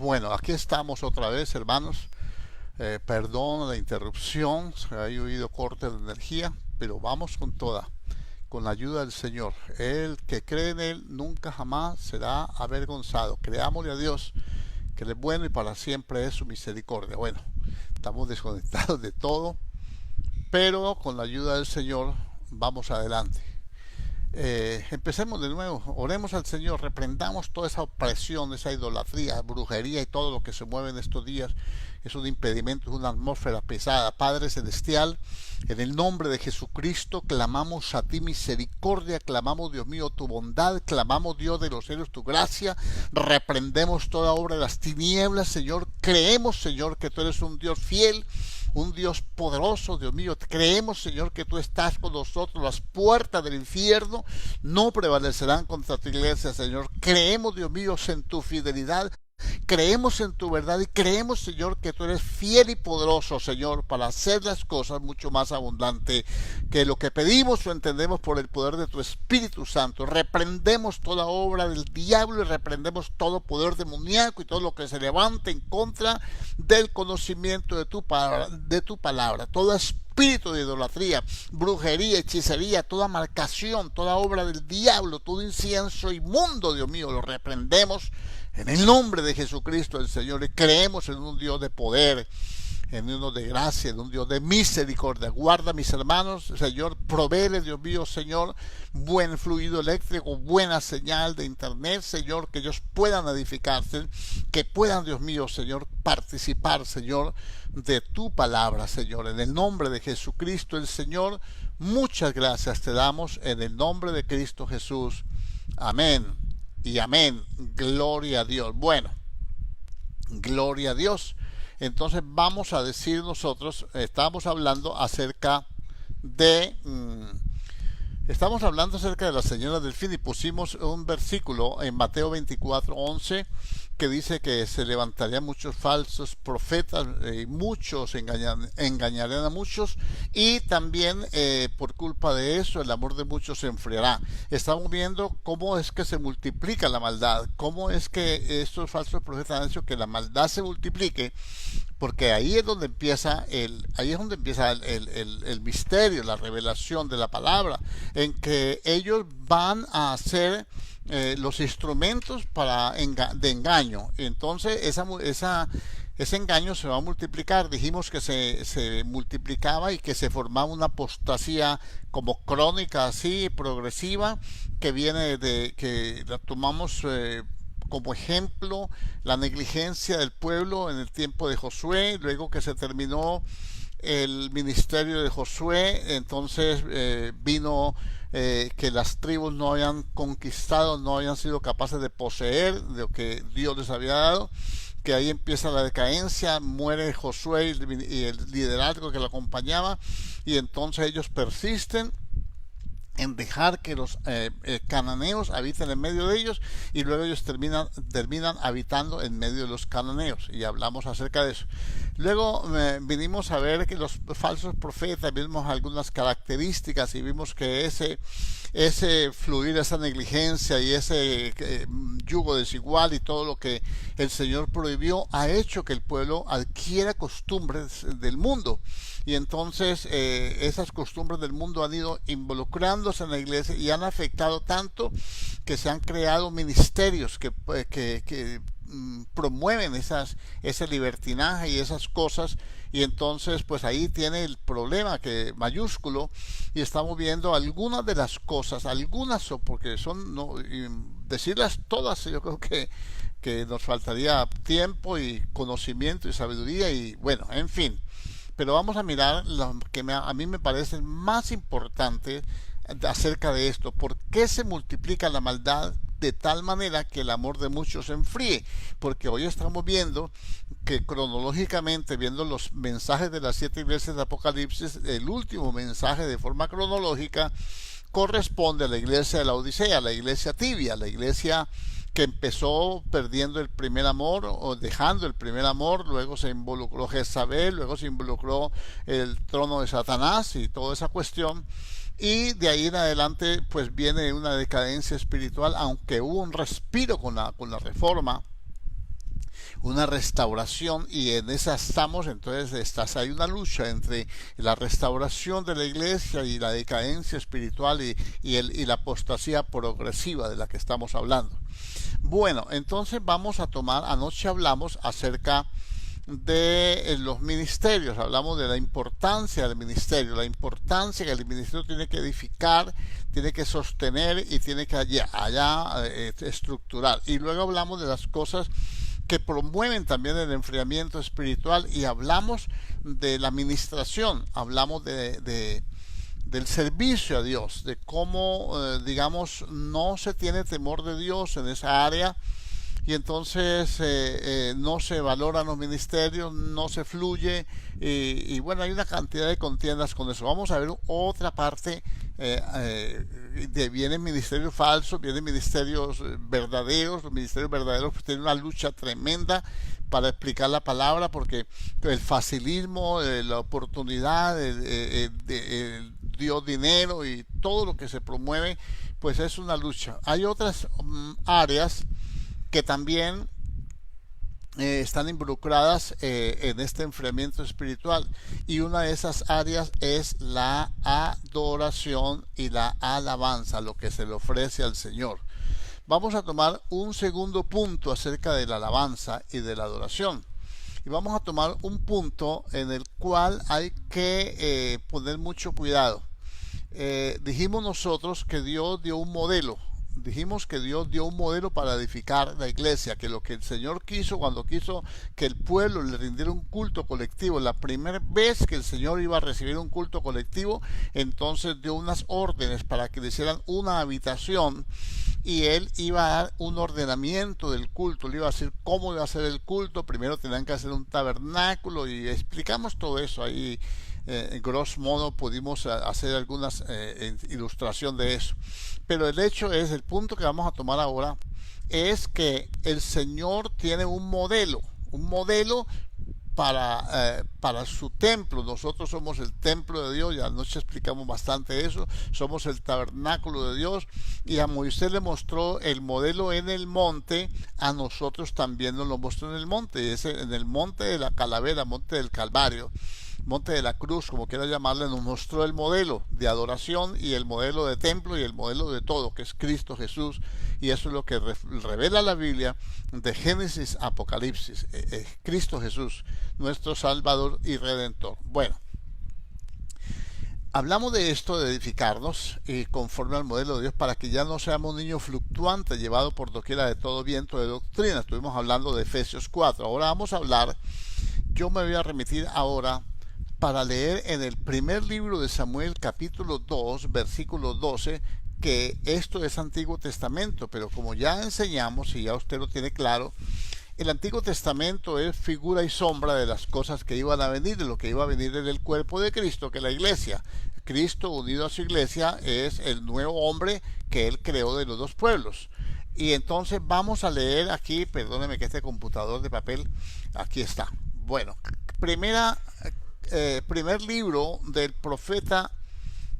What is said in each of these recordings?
Bueno, aquí estamos otra vez, hermanos. Perdón la interrupción, se ha habido corte de energía, pero vamos con toda, con la ayuda del Señor. El que cree en Él nunca jamás será avergonzado. Creámosle a Dios, que Él es bueno y para siempre es su misericordia. Bueno, estamos desconectados de todo, pero con la ayuda del Señor vamos adelante. Empecemos de nuevo, oremos al Señor, reprendamos toda esa opresión, esa idolatría, brujería y todo lo que se mueve en estos días. Es un impedimento, es una atmósfera pesada. Padre Celestial, en el nombre de Jesucristo clamamos a ti misericordia, clamamos, Dios mío, tu bondad, clamamos, Dios de los cielos, tu gracia, reprendemos toda obra de las tinieblas, Señor. Creemos, Señor, que tú eres un Dios fiel, un Dios poderoso, Dios mío. Creemos, Señor, que tú estás con nosotros. Las puertas del infierno no prevalecerán contra tu iglesia, Señor. Creemos, Dios mío, en tu fidelidad. Creemos en tu verdad y creemos, Señor, que tú eres fiel y poderoso, Señor, para hacer las cosas mucho más abundante que lo que pedimos o entendemos por el poder de tu Espíritu Santo. Reprendemos toda obra del diablo y reprendemos todo poder demoníaco y todo lo que se levante en contra del conocimiento de tu palabra. Todo espíritu de idolatría, brujería, hechicería, toda marcación, toda obra del diablo, todo incienso inmundo, Dios mío, lo reprendemos en el nombre de Jesucristo el Señor, y creemos en un Dios de poder, en uno de gracia, en un Dios de misericordia. Guarda a mis hermanos, Señor, provéele, Dios mío, Señor, buen fluido eléctrico, buena señal de internet, Señor, que ellos puedan edificarse, que puedan, Dios mío, Señor, participar, Señor, de tu palabra, Señor. En el nombre de Jesucristo el Señor, muchas gracias te damos en el nombre de Cristo Jesús. Amén y amén. Gloria a Dios. Bueno, gloria a Dios. Entonces vamos a decir nosotros, estamos hablando acerca de la señora del fin y pusimos un versículo en Mateo 24:11 que dice que se levantarían muchos falsos profetas y muchos engañarían a muchos, y también por culpa de eso el amor de muchos se enfriará. Estamos viendo cómo es que se multiplica la maldad, cómo es que estos falsos profetas han hecho que la maldad se multiplique, porque ahí es donde empieza el misterio, la revelación de la palabra, en que ellos van a hacer los instrumentos de engaño. Entonces ese engaño se va a multiplicar. Dijimos que se multiplicaba y que se formaba una apostasía como crónica, así progresiva, que viene de que la tomamos como ejemplo la negligencia del pueblo en el tiempo de Josué. Luego que se terminó el ministerio de Josué, entonces vino que las tribus no habían conquistado, no habían sido capaces de poseer de lo que Dios les había dado, que ahí empieza la decadencia, muere Josué y el liderazgo que lo acompañaba, y entonces ellos persisten en dejar que los cananeos habiten en medio de ellos, y luego ellos terminan habitando en medio de los cananeos, y hablamos acerca de eso. Luego vinimos a ver que los falsos profetas, vimos algunas características y vimos que ese fluir, esa negligencia y ese yugo desigual y todo lo que el Señor prohibió ha hecho que el pueblo adquiera costumbres del mundo, y entonces esas costumbres del mundo han ido involucrándose en la iglesia y han afectado tanto que se han creado ministerios que promueven ese libertinaje y esas cosas, y entonces pues ahí tiene el problema que mayúsculo, y estamos viendo algunas de las cosas, porque son no, decirlas todas, yo creo que nos faltaría tiempo y conocimiento y sabiduría, y bueno, en fin, pero vamos a mirar lo que a mí me parece más importante acerca de esto. ¿Por qué se multiplica la maldad de tal manera que el amor de muchos se enfríe? Porque hoy estamos viendo que cronológicamente, viendo los mensajes de las 7 iglesias de Apocalipsis, el último mensaje de forma cronológica corresponde a la iglesia de la Odisea, la iglesia tibia, la iglesia que empezó perdiendo el primer amor o dejando el primer amor. Luego se involucró Jezabel, luego se involucró el trono de Satanás y toda esa cuestión, y de ahí en adelante pues viene una decadencia espiritual, aunque hubo un respiro con la reforma, una restauración, y en esa estamos. Entonces hay una lucha entre la restauración de la iglesia y la decadencia espiritual y la apostasía progresiva de la que estamos hablando. Bueno, entonces vamos a tomar, anoche hablamos acerca de los ministerios, hablamos de la importancia del ministerio, la importancia que el ministerio tiene que edificar, tiene que sostener y tiene que estructurar. Y luego hablamos de las cosas que promueven también el enfriamiento espiritual, y hablamos de la administración, hablamos del servicio a Dios, de cómo, digamos, no se tiene temor de Dios en esa área, y entonces no se valoran los ministerios, no se fluye, y bueno, hay una cantidad de contiendas con eso. Vamos a ver otra parte. Vienen ministerios falsos, vienen ministerios verdaderos. Los ministerios verdaderos pues tienen una lucha tremenda para explicar la palabra, porque el facilismo, la oportunidad, dio dinero y todo lo que se promueve, pues es una lucha. Hay otras áreas que también están involucradas en este enfriamiento espiritual, y una de esas áreas es la adoración y la alabanza, lo que se le ofrece al Señor. Vamos a tomar un segundo punto acerca de la alabanza y de la adoración, y vamos a tomar un punto en el cual hay que poner mucho cuidado. Dijimos nosotros que Dios dio un modelo. Dijimos que Dios dio un modelo para edificar la iglesia, que lo que el Señor quiso, cuando quiso que el pueblo le rindiera un culto colectivo, la primera vez que el Señor iba a recibir un culto colectivo, entonces dio unas órdenes para que le hicieran una habitación, y Él iba a dar un ordenamiento del culto, le iba a decir cómo iba a ser el culto. Primero tenían que hacer un tabernáculo, y explicamos todo eso ahí. En grosso modo pudimos hacer algunas ilustración de eso, pero el hecho es, el punto que vamos a tomar ahora es que el Señor tiene un modelo para su templo. Nosotros somos el templo de Dios, ya anoche explicamos bastante eso, somos el tabernáculo de Dios, y a Moisés le mostró el modelo en el monte, a nosotros también nos lo mostró en el monte, en el monte de la calavera, monte del Calvario, monte de la cruz, como quiera llamarle, nos mostró el modelo de adoración y el modelo de templo y el modelo de todo, que es Cristo Jesús. Y eso es lo que revela la Biblia de Génesis a Apocalipsis. Cristo Jesús, nuestro Salvador y Redentor. Bueno, hablamos de esto, de edificarnos y conforme al modelo de Dios, para que ya no seamos un niño fluctuante llevado por doquiera de todo viento de doctrina. Estuvimos hablando de Efesios 4. Ahora vamos a hablar, yo me voy a remitir ahora para leer en el primer libro de Samuel, capítulo 2, versículo 12, que esto es Antiguo Testamento, pero como ya enseñamos y ya usted lo tiene claro, el Antiguo Testamento es figura y sombra de las cosas que iban a venir, de lo que iba a venir en el cuerpo de Cristo, que es la iglesia. Cristo unido a su iglesia es el nuevo hombre que Él creó de los dos pueblos. Y entonces vamos a leer aquí, perdóneme que este computador de papel, aquí está. Bueno, primer libro del profeta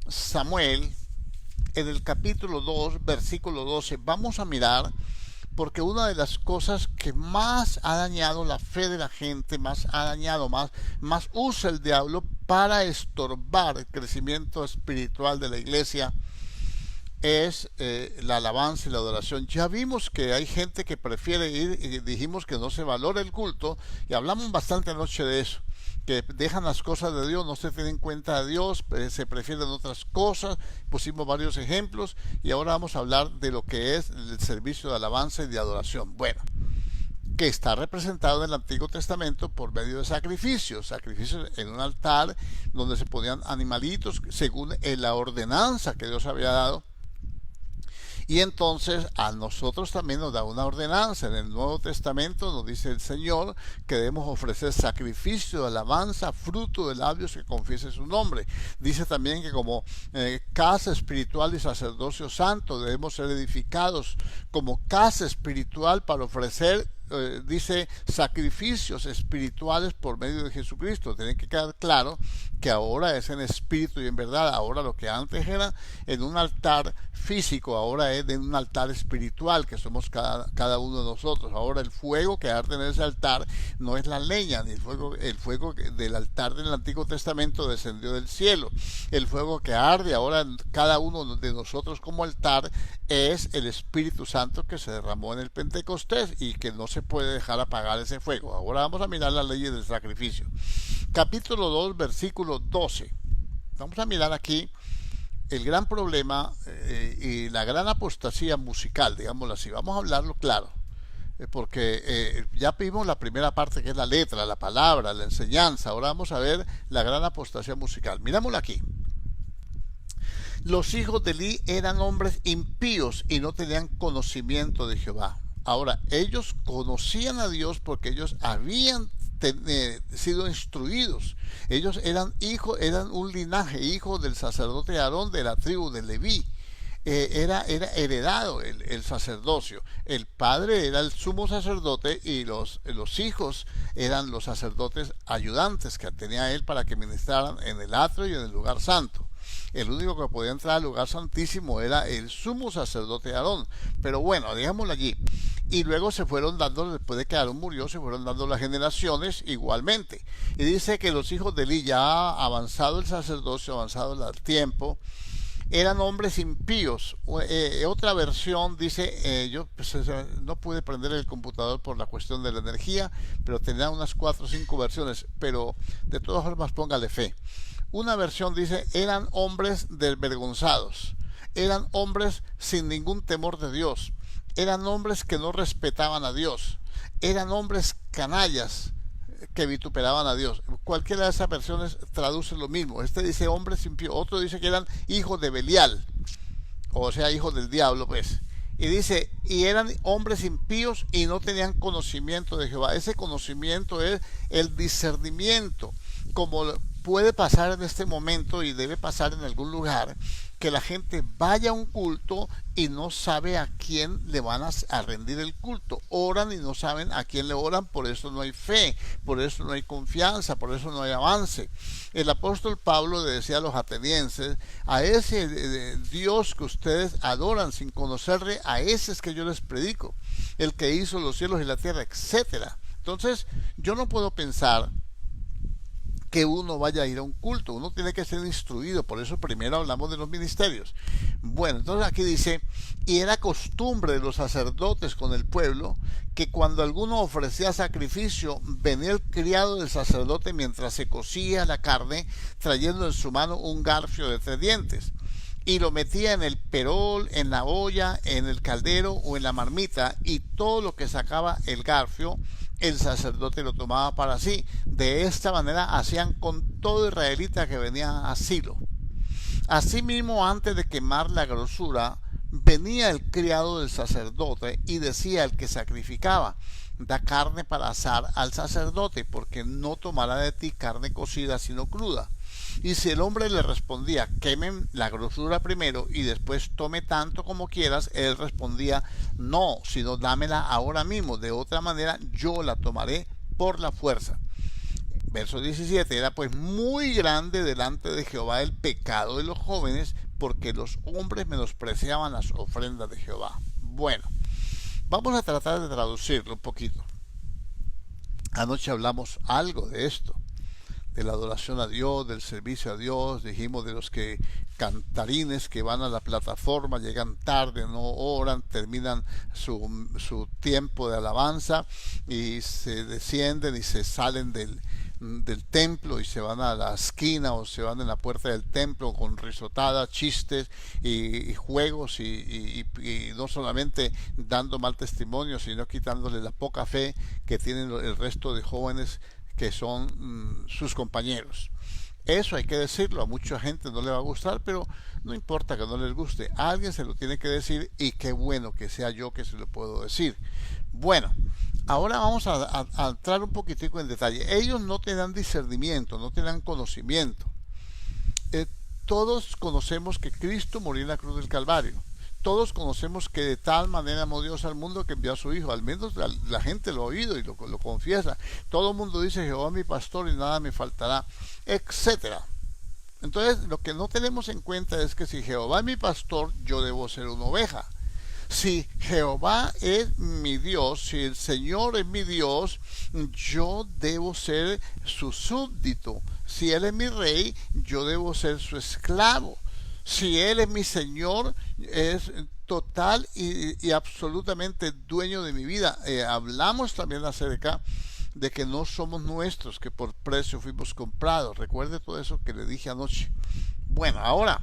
Samuel, en el capítulo 2, versículo 12, vamos a mirar, porque una de las cosas que más ha dañado la fe de la gente, más usa el diablo para estorbar el crecimiento espiritual de la iglesia, es la alabanza y la adoración. Ya vimos que hay gente que prefiere ir, y dijimos que no se valora el culto, y hablamos bastante anoche de eso, que dejan las cosas de Dios, no se tienen en cuenta a Dios, se prefieren otras cosas. Pusimos varios ejemplos, y ahora vamos a hablar de lo que es el servicio de alabanza y de adoración. Bueno, que está representado en el Antiguo Testamento por medio de sacrificios en un altar donde se ponían animalitos según la ordenanza que Dios había dado. Y entonces a nosotros también nos da una ordenanza. En el Nuevo Testamento nos dice el Señor que debemos ofrecer sacrificio de alabanza, fruto de labios que confiese su nombre. Dice también que como casa espiritual y sacerdocio santo debemos ser edificados como casa espiritual para ofrecer dice sacrificios espirituales por medio de Jesucristo. Tiene que quedar claro que ahora es en espíritu y en verdad. Ahora lo que antes era en un altar físico, ahora es en un altar espiritual, que somos cada uno de nosotros. Ahora el fuego que arde en ese altar no es la leña, ni el fuego del altar del Antiguo Testamento descendió del cielo. El fuego que arde ahora en cada uno de nosotros como altar es el Espíritu Santo que se derramó en el Pentecostés y que no se puede dejar apagar ese fuego. Ahora vamos a mirar las leyes del sacrificio. Capítulo 2, versículo 12. Vamos a mirar aquí el gran problema y la gran apostasía musical, digámoslo así. Vamos a hablarlo claro, porque ya vimos la primera parte, que es la letra, la palabra, la enseñanza. Ahora vamos a ver la gran apostasía musical. Mirámosla aquí. Los hijos de Eli eran hombres impíos y no tenían conocimiento de Jehová. Ahora, ellos conocían a Dios porque ellos habían sido instruidos. Ellos eran hijos, eran un linaje, hijos del sacerdote Aarón, de la tribu de Leví. Era heredado el sacerdocio. El padre era el sumo sacerdote y los hijos eran los sacerdotes ayudantes que tenía él para que ministraran en el atrio y en el lugar santo. El único que podía entrar al lugar santísimo era el sumo sacerdote Aarón. Pero bueno, dejémoslo allí. Y luego se fueron dando, después de que Aarón murió, se fueron dando las generaciones igualmente. Y dice que los hijos de Eli, ya avanzado el sacerdocio, avanzado el tiempo, eran hombres impíos. Otra versión dice, yo pues, no pude prender el computador por la cuestión de la energía, pero tenía unas 4 o 5 versiones, pero de todas formas póngale fe. Una versión dice, eran hombres desvergonzados, eran hombres sin ningún temor de Dios, eran hombres que no respetaban a Dios, eran hombres canallas que vituperaban a Dios. Cualquiera de esas versiones traduce lo mismo. Este dice hombres impíos, otro dice que eran hijos de Belial, o sea, hijos del diablo, pues. Y dice, y eran hombres impíos y no tenían conocimiento de Jehová. Ese conocimiento es el discernimiento, como puede pasar en este momento y debe pasar en algún lugar, que la gente vaya a un culto y no sabe a quién le van a rendir el culto. Oran y no saben a quién le oran, por eso no hay fe, por eso no hay confianza, por eso no hay avance. El apóstol Pablo le decía a los atenienses, a ese Dios que ustedes adoran sin conocerle, a ese es que yo les predico, el que hizo los cielos y la tierra, etcétera. Entonces, yo no puedo pensar que uno vaya a ir a un culto, uno tiene que ser instruido, por eso primero hablamos de los ministerios. Bueno, entonces aquí dice, y era costumbre de los sacerdotes con el pueblo, que cuando alguno ofrecía sacrificio, venía el criado del sacerdote mientras se cocía la carne, trayendo en su mano un garfio de 3 dientes, y lo metía en el perol, en la olla, en el caldero o en la marmita, y todo lo que sacaba el garfio, el sacerdote lo tomaba para sí. De esta manera hacían con todo israelita que venía a Silo. Asimismo, antes de quemar la grosura, venía el criado del sacerdote y decía al que sacrificaba, da carne para asar al sacerdote, porque no tomará de ti carne cocida sino cruda. Y si el hombre le respondía, quemen la grosura primero y después tome tanto como quieras, él respondía, no, sino dámela ahora mismo, de otra manera yo la tomaré por la fuerza. Verso 17, era pues muy grande delante de Jehová el pecado de los jóvenes, porque los hombres menospreciaban las ofrendas de Jehová. Bueno, vamos a tratar de traducirlo un poquito. Anoche hablamos algo de esto, de la adoración a Dios, del servicio a Dios. Dijimos de los que cantarines que van a la plataforma, llegan tarde, no oran, terminan su tiempo de alabanza y se descienden y se salen del templo y se van a la esquina o se van en la puerta del templo con risotadas, chistes y juegos y no solamente dando mal testimonio, sino quitándole la poca fe que tienen el resto de jóvenes que son sus compañeros. Eso hay que decirlo, a mucha gente no le va a gustar, pero no importa que no les guste, a alguien se lo tiene que decir y qué bueno que sea yo que se lo puedo decir. Bueno, ahora vamos a entrar un poquitico en detalle. Ellos no tenían discernimiento, no tenían conocimiento. Todos conocemos que Cristo murió en la cruz del Calvario. todos conocemos que de tal manera amó Dios al mundo que envió a su Hijo. Al menos la gente lo ha oído y lo confiesa. Todo el mundo dice: Jehová es mi pastor y nada me faltará, etcétera. Entonces, lo que no tenemos en cuenta es que si Jehová es mi pastor, yo debo ser una oveja. Si Jehová es mi Dios, si el Señor es mi Dios, yo debo ser su súbdito. Si Él es mi rey, yo debo ser su esclavo. Si Él es mi Señor, es total y absolutamente dueño de mi vida. Hablamos también acerca de que no somos nuestros, que por precio fuimos comprados. Recuerde todo eso que le dije anoche. Bueno, ahora,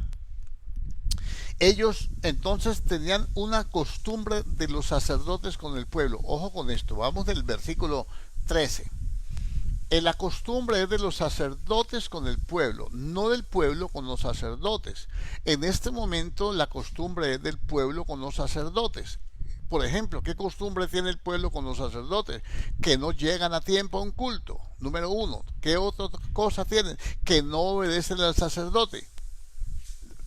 ellos entonces tenían una costumbre de los sacerdotes con el pueblo. Ojo con esto, vamos del versículo 13. La costumbre es de los sacerdotes con el pueblo, no del pueblo con los sacerdotes. En este momento la costumbre es del pueblo con los sacerdotes. Por ejemplo, ¿qué costumbre tiene el pueblo con los sacerdotes? Que no llegan a tiempo a un culto. Número uno. ¿Qué otra cosa tienen? Que no obedecen al sacerdote.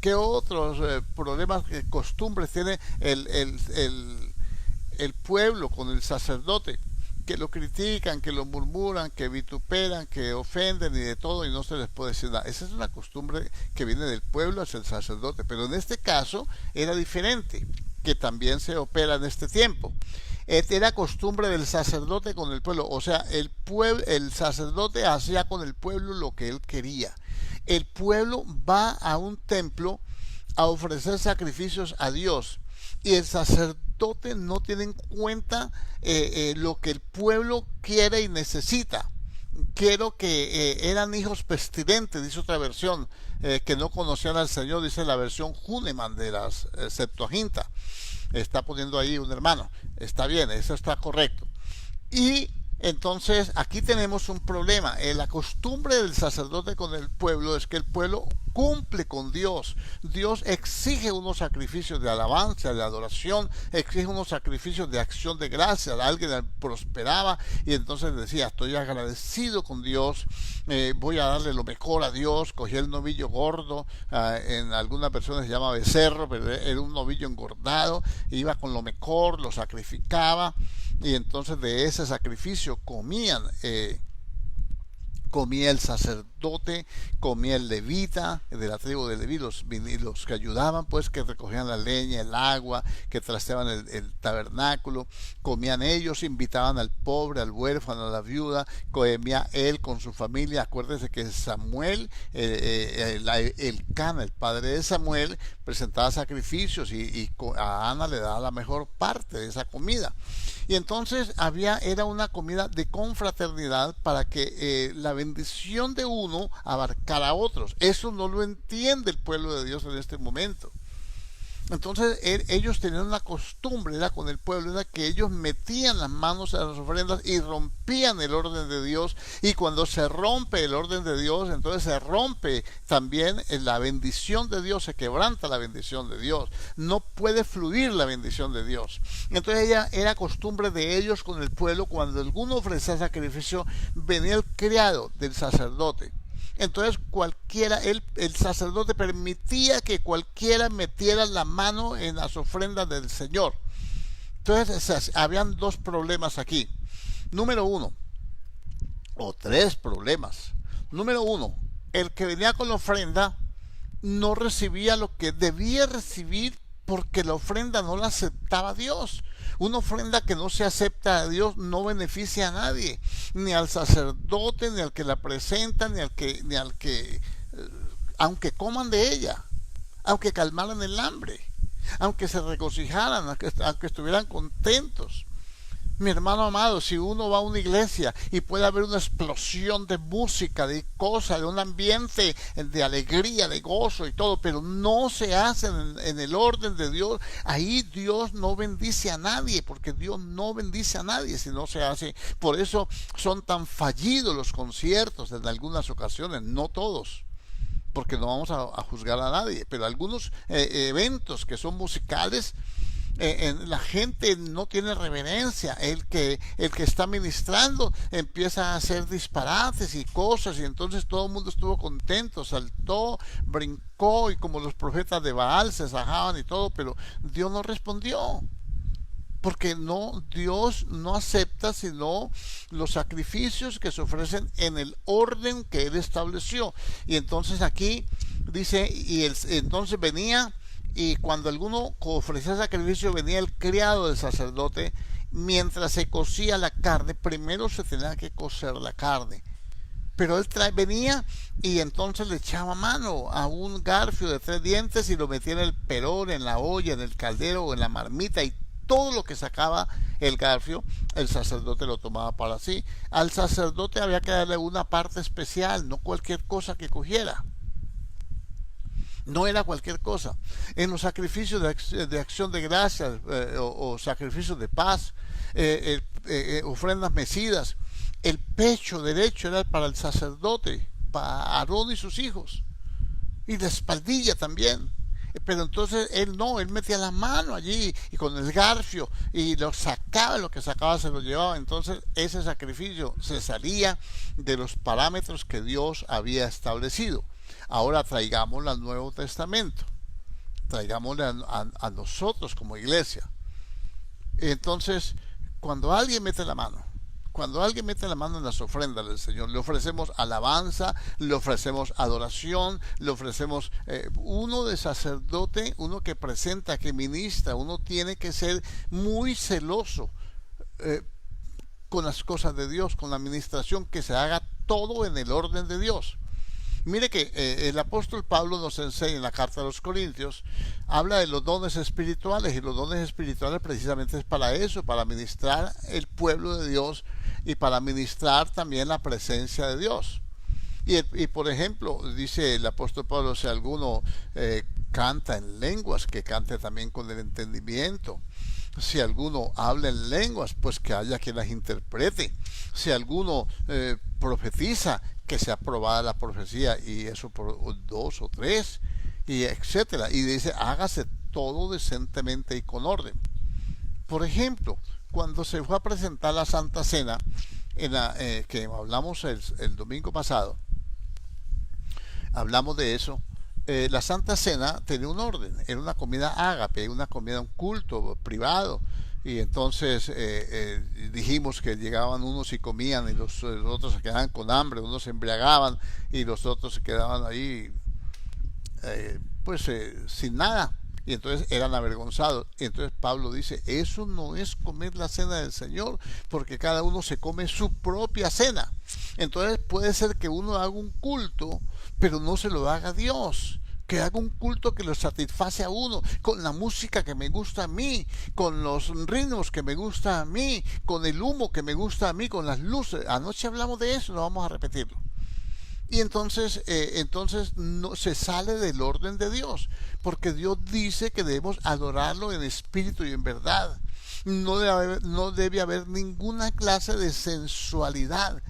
¿Qué otros problemas, costumbres tiene el pueblo con el sacerdote? Que lo critican, que lo murmuran, que vituperan, que ofenden y de todo, y no se les puede decir nada. Esa es una costumbre que viene del pueblo hacia el sacerdote, pero en este caso era diferente, que también se opera en este tiempo. Era costumbre del sacerdote con el pueblo, o sea, el sacerdote hacía con el pueblo lo que él quería. El pueblo va a un templo a ofrecer sacrificios a Dios, y el sacerdote no tiene en cuenta lo que el pueblo quiere y necesita. Quiero que eran hijos pestilentes, dice otra versión, que no conocían al Señor, dice la versión Hünemann de las Septuaginta. Está poniendo ahí un hermano. Está bien, eso está correcto. Y entonces aquí tenemos un problema. La costumbre del sacerdote con el pueblo es que el pueblo cumple con Dios. Dios exige unos sacrificios de alabanza, de adoración, exige unos sacrificios de acción de gracias. Alguien prosperaba y entonces decía: estoy agradecido con Dios, voy a darle lo mejor a Dios. Cogía el novillo gordo, en algunas personas se llama becerro, pero era un novillo engordado, iba con lo mejor, lo sacrificaba, y entonces de ese sacrificio comía el sacerdote, comía el levita de la tribu de Leví, los que ayudaban, pues, que recogían la leña, el agua, que trasteaban el tabernáculo, comían ellos, invitaban al pobre, al huérfano, a la viuda, comía él con su familia. Acuérdense que Samuel, Elcana, el padre de Samuel, presentaba sacrificios y a Ana le daba la mejor parte de esa comida. Y entonces era una comida de confraternidad para que la bendición de uno abarcara a otros. Eso no lo entiende el pueblo de Dios en este momento. Entonces ellos tenían una costumbre, era con el pueblo, era que ellos metían las manos a las ofrendas y rompían el orden de Dios, y cuando se rompe el orden de Dios, entonces se rompe también la bendición de Dios, se quebranta la bendición de Dios, no puede fluir la bendición de Dios. Entonces era costumbre de ellos con el pueblo, cuando alguno ofrecía sacrificio, venía el criado del sacerdote. Entonces el sacerdote permitía que cualquiera metiera la mano en las ofrendas del Señor. Entonces habían dos problemas aquí. Número uno, o tres problemas. Número uno, el que venía con la ofrenda no recibía lo que debía recibir, porque la ofrenda no la aceptaba Dios. Una ofrenda que no se acepta a Dios no beneficia a nadie, ni al sacerdote, ni al que la presenta, ni al que aunque coman de ella, aunque calmaran el hambre, aunque se regocijaran, aunque estuvieran contentos. Mi hermano amado, si uno va a una iglesia y puede haber una explosión de música, de cosas, de un ambiente de alegría, de gozo y todo, pero no se hace en el orden de Dios, ahí Dios no bendice a nadie, porque Dios no bendice a nadie si no se hace. Por eso son tan fallidos los conciertos en algunas ocasiones, no todos, porque no vamos a juzgar a nadie, pero algunos eventos que son musicales La gente no tiene reverencia. El que está ministrando empieza a hacer disparates y cosas, y entonces todo el mundo estuvo contento, saltó, brincó, y como los profetas de Baal se sajaban y todo, pero Dios no respondió. Porque no, Dios no acepta sino los sacrificios que se ofrecen en el orden que Él estableció. Y entonces aquí dice, entonces venía, y cuando alguno ofrecía sacrificio, venía el criado del sacerdote. Mientras se cocía la carne, primero se tenía que cocer la carne, pero él venía y entonces le echaba mano a un garfio de 3 dientes y lo metía en el perón, en la olla, en el caldero o en la marmita, y todo lo que sacaba el garfio, el sacerdote lo tomaba para sí. Al sacerdote había que darle una parte especial, no cualquier cosa que cogiera. No era cualquier cosa. En los sacrificios de acción de gracias, o sacrificios de paz, ofrendas mecidas, el pecho derecho era para el sacerdote, para Aarón y sus hijos, y la espaldilla también. Pero entonces él no, él metía la mano allí y con el garfio y lo sacaba, lo que sacaba se lo llevaba. Entonces ese sacrificio se salía de los parámetros que Dios había establecido. Ahora traigámoslo al Nuevo Testamento, traigámoslo a nosotros como iglesia. Entonces, cuando alguien mete la mano, en las ofrendas del Señor, le ofrecemos alabanza, le ofrecemos adoración, le ofrecemos uno de sacerdote, uno que presenta, que ministra. Uno tiene que ser muy celoso con las cosas de Dios, con la administración, que se haga todo en el orden de Dios. Mire que el apóstol Pablo nos enseña en la carta a los Corintios, habla de los dones espirituales, y los dones espirituales precisamente es para eso, para ministrar el pueblo de Dios y para ministrar también la presencia de Dios. Y por ejemplo, dice el apóstol Pablo, si alguno canta en lenguas, que cante también con el entendimiento. Si alguno habla en lenguas, pues que haya quien las interprete. Si alguno profetiza, que sea aprobada la profecía, y eso por 2 o 3, y etcétera. Y dice, hágase todo decentemente y con orden. Por ejemplo, cuando se fue a presentar la Santa Cena, que hablamos el domingo pasado, hablamos de eso. La Santa Cena tenía un orden, era una comida ágape, una comida, un culto privado. Y entonces dijimos que llegaban unos y comían, y los otros se quedaban con hambre, unos se embriagaban y los otros se quedaban ahí sin nada, y entonces eran avergonzados. Y entonces Pablo dice, eso no es comer la cena del Señor, porque cada uno se come su propia cena. Entonces puede ser que uno haga un culto, pero no se lo haga a Dios, que haga un culto que lo satisface a uno, con la música que me gusta a mí, con los ritmos que me gusta a mí, con el humo que me gusta a mí, con las luces. Anoche hablamos de eso, no vamos a repetirlo. Y entonces no se sale del orden de Dios, porque Dios dice que debemos adorarlo en espíritu y en verdad. No debe haber ninguna clase de sensualidad.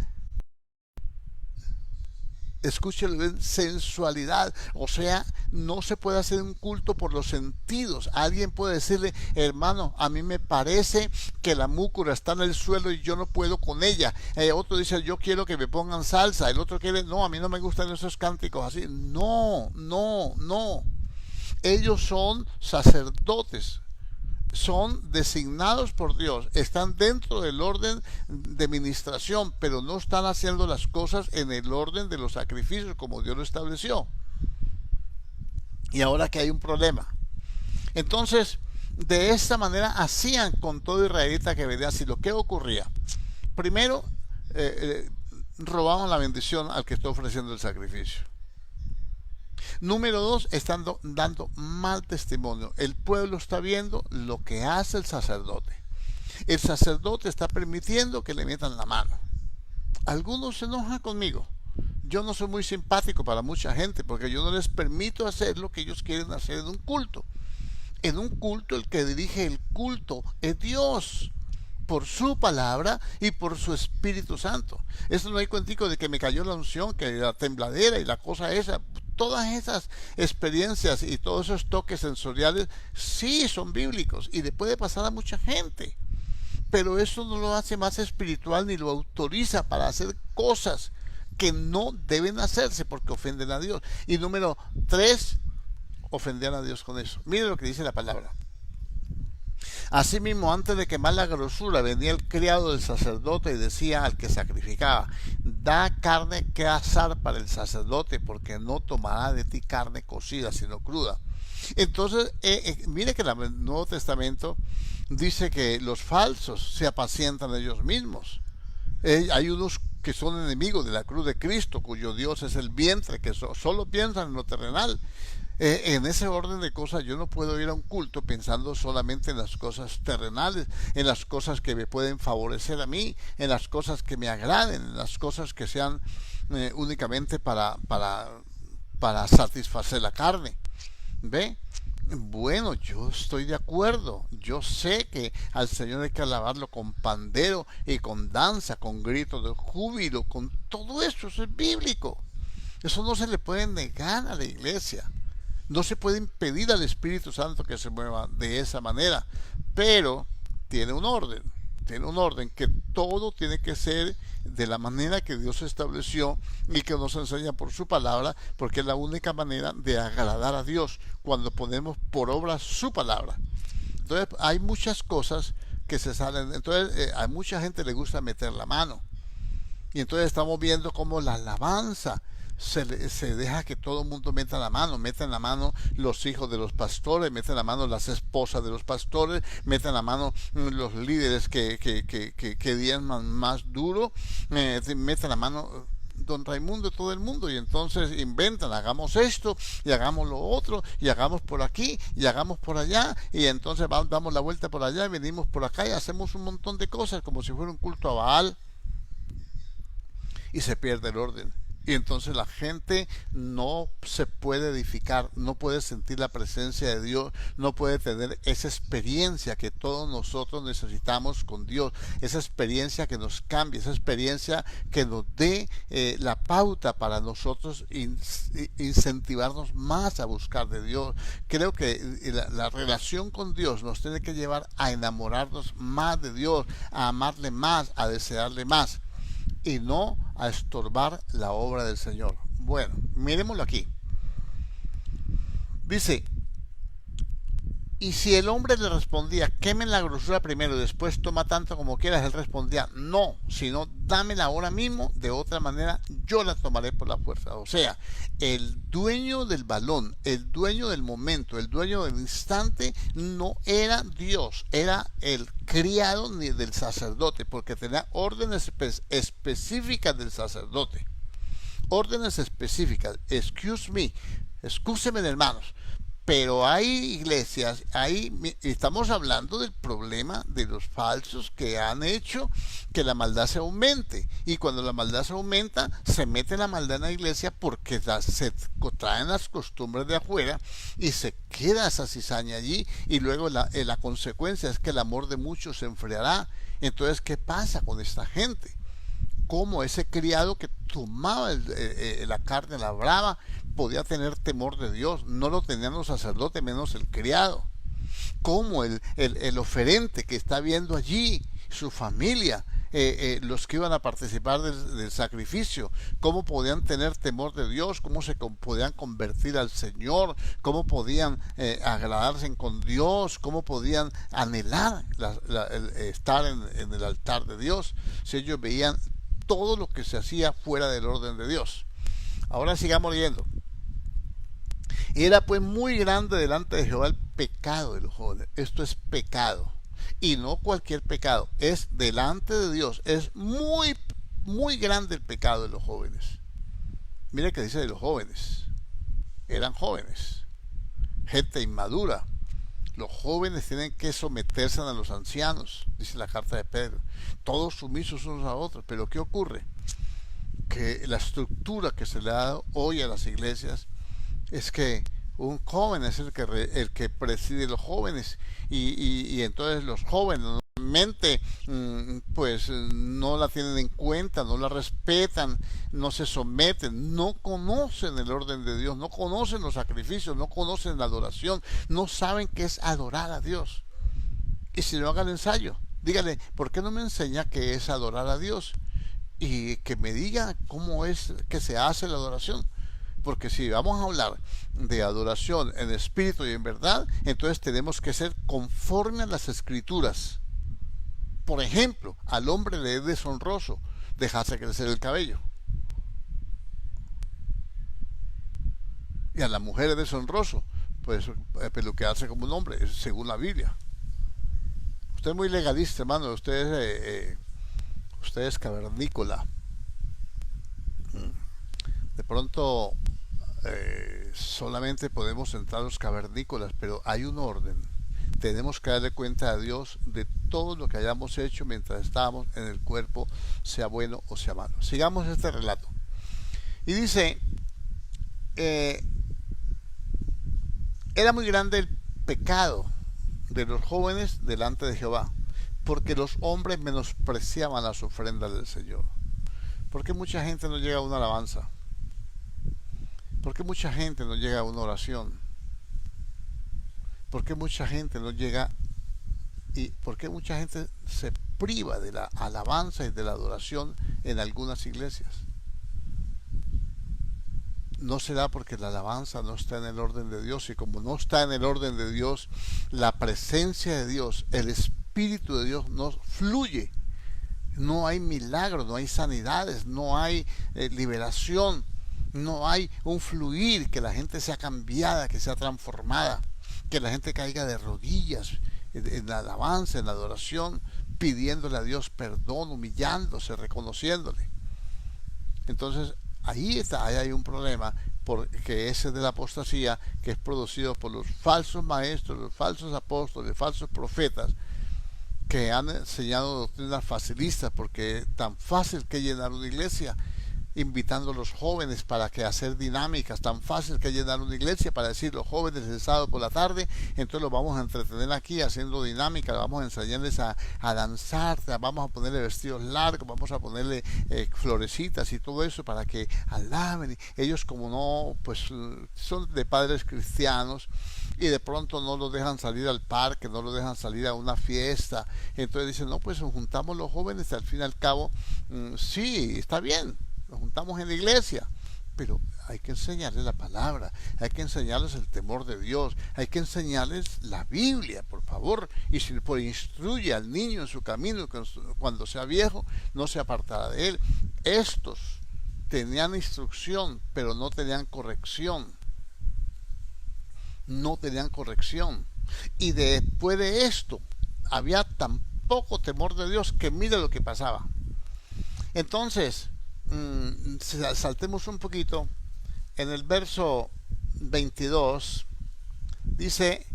Escúchelo bien, sensualidad. O sea, no se puede hacer un culto por los sentidos. Alguien puede decirle, hermano, a mí me parece que la múcura está en el suelo y yo no puedo con ella. Otro dice, yo quiero que me pongan salsa. El otro quiere, no, a mí no me gustan esos cánticos así. No. Ellos son sacerdotes, son designados por Dios, están dentro del orden de ministración, pero no están haciendo las cosas en el orden de los sacrificios como Dios lo estableció. Y ahora que hay un problema, entonces de esta manera hacían con todo israelita que venía. Así, lo que ocurría, primero robaban la bendición al que está ofreciendo el sacrificio. Número 2, están dando mal testimonio. El pueblo está viendo lo que hace el sacerdote. El sacerdote está permitiendo que le metan la mano. Algunos se enojan conmigo. Yo no soy muy simpático para mucha gente, porque yo no les permito hacer lo que ellos quieren hacer en un culto. En un culto, el que dirige el culto es Dios, por su palabra y por su Espíritu Santo. Eso no hay cuentico de que me cayó la unción, que la tembladera y la cosa esa. Todas esas experiencias y todos esos toques sensoriales sí son bíblicos y le puede pasar a mucha gente, pero eso no lo hace más espiritual ni lo autoriza para hacer cosas que no deben hacerse porque ofenden a Dios. Y número 3, ofender a Dios con eso. Mire lo que dice la palabra. Asimismo, antes de quemar la grosura, venía el criado del sacerdote y decía al que sacrificaba: da carne que asar para el sacerdote, porque no tomará de ti carne cocida, sino cruda. Entonces, mire que el Nuevo Testamento dice que los falsos se apacientan ellos mismos. Hay unos que son enemigos de la cruz de Cristo, cuyo Dios es el vientre, que solo piensan en lo terrenal. En ese orden de cosas, yo no puedo ir a un culto pensando solamente en las cosas terrenales, en las cosas que me pueden favorecer a mí, en las cosas que me agraden, en las cosas que sean únicamente para satisfacer la carne. ¿Ve? Bueno, yo estoy de acuerdo. Yo sé que al Señor hay que alabarlo con pandero y con danza, con grito de júbilo, con todo eso es bíblico. Eso no se le puede negar a la iglesia. No se puede impedir al Espíritu Santo que se mueva de esa manera, pero tiene un orden que todo tiene que ser de la manera que Dios estableció y que nos enseña por su palabra, porque es la única manera de agradar a Dios cuando ponemos por obra su palabra. Entonces hay muchas cosas que se salen, entonces a mucha gente le gusta meter la mano, y entonces estamos viendo cómo la alabanza se deja que todo el mundo meta en la mano los hijos de los pastores, meten la mano las esposas de los pastores, meten la mano los líderes que diezman más duro, meten la mano don Raimundo, todo el mundo, y entonces inventan: hagamos esto y hagamos lo otro y hagamos por aquí y hagamos por allá, y entonces damos la vuelta por allá y venimos por acá y hacemos un montón de cosas como si fuera un culto a Baal, y se pierde el orden. Y entonces la gente no se puede edificar, no puede sentir la presencia de Dios, no puede tener esa experiencia que todos nosotros necesitamos con Dios, esa experiencia que nos cambie, esa experiencia que nos dé la pauta para nosotros incentivarnos más a buscar de Dios. Creo que la relación con Dios nos tiene que llevar a enamorarnos más de Dios, a amarle más, a desearle más, y no a estorbar la obra del Señor. Bueno, miremoslo aquí. Dice: y si el hombre le respondía: quemen la grosura primero y después toma tanto como quieras, él respondía: no, sino dámela ahora mismo, de otra manera yo la tomaré por la fuerza. O sea, el dueño del balón, el dueño del momento, el dueño del instante no era Dios, era el criado ni del sacerdote, porque tenía órdenes específicas del sacerdote. Órdenes específicas. Excúseme, hermanos, pero hay iglesias, estamos hablando del problema de los falsos que han hecho que la maldad se aumente, y cuando la maldad se aumenta se mete la maldad en la iglesia porque se traen las costumbres de afuera y se queda esa cizaña allí, y luego la consecuencia es que el amor de muchos se enfriará. Entonces, ¿qué pasa con esta gente? Como ese criado que tomaba la carne, la brava, podía tener temor de Dios. No lo tenían los sacerdotes, menos el criado. Como el oferente que está viendo allí, su familia, los que iban a participar del sacrificio, cómo podían tener temor de Dios, cómo se podían convertir al Señor, cómo podían agradarse con Dios, cómo podían anhelar estar en el altar de Dios, si ellos veían todo lo que se hacía fuera del orden de Dios. Ahora sigamos leyendo. Era pues muy grande delante de Jehová el pecado de los jóvenes. Esto es pecado, y no cualquier pecado, es delante de Dios, es muy, muy grande el pecado de los jóvenes. Mira que dice de los jóvenes. Eran jóvenes, gente inmadura. Los jóvenes tienen que someterse a los ancianos, dice la carta de Pedro, todos sumisos unos a otros. Pero ¿qué ocurre? Que la estructura que se le ha dado hoy a las iglesias es que un joven es el que preside los jóvenes y entonces los jóvenes normalmente pues no la tienen en cuenta, no la respetan, no se someten, no conocen el orden de Dios, no conocen los sacrificios, no conocen la adoración, no saben qué es adorar a Dios. Y si no hagan ensayo, dígale, ¿por qué no me enseña qué es adorar a Dios? Y que me diga cómo es que se hace la adoración. Porque si vamos a hablar de adoración en espíritu y en verdad, entonces tenemos que ser conforme a las escrituras. Por ejemplo, al hombre le es deshonroso dejarse crecer el cabello. Y a la mujer es deshonroso, pues peluquearse como un hombre, según la Biblia. Usted es muy legalista, hermano. Usted es cavernícola. De pronto solamente podemos entrar los cavernícolas, pero hay un orden. Tenemos que darle cuenta a Dios de todo lo que hayamos hecho mientras estábamos en el cuerpo, sea bueno o sea malo. Sigamos este relato. Y dice, era muy grande el pecado de los jóvenes delante de Jehová, porque los hombres menospreciaban las ofrendas del Señor. ¿Por qué mucha gente no llega a una alabanza? ¿Por qué mucha gente no llega a una oración? ¿Por qué mucha gente no llega y por qué mucha gente se priva de la alabanza y de la adoración en algunas iglesias? No será porque la alabanza no está en el orden de Dios, y como no está en el orden de Dios, la presencia de Dios, el Espíritu de Dios no fluye. No hay milagros, no hay sanidades, no hay liberación, no hay un fluir, que la gente sea cambiada, que sea transformada, que la gente caiga de rodillas en la alabanza, en la adoración, pidiéndole a Dios perdón, humillándose, reconociéndole. Entonces ahí hay un problema, porque ese es de la apostasía, que es producido por los falsos maestros, los falsos apóstoles, falsos profetas, que han enseñado doctrinas facilistas, porque es tan fácil que llenar una iglesia invitando a los jóvenes para que hacer dinámicas, tan fácil que llenar una iglesia para decir los jóvenes el sábado por la tarde, entonces los vamos a entretener aquí haciendo dinámicas, vamos a enseñarles a danzar, vamos a ponerle vestidos largos, vamos a ponerle florecitas y todo eso para que alaben. Ellos, como no, pues son de padres cristianos, y de pronto no los dejan salir al parque, no los dejan salir a una fiesta, entonces dicen, no, pues nos juntamos los jóvenes, al fin y al cabo, sí, está bien, nos juntamos en la iglesia, pero hay que enseñarles la palabra, hay que enseñarles el temor de Dios, hay que enseñarles la Biblia, por favor. Y si pues instruye al niño en su camino, cuando sea viejo no se apartará de él. Estos tenían instrucción, pero no tenían corrección. No tenían corrección. Y después de esto había tan poco temor de Dios que mira lo que pasaba. Entonces, saltemos un poquito. En el verso 22 dice,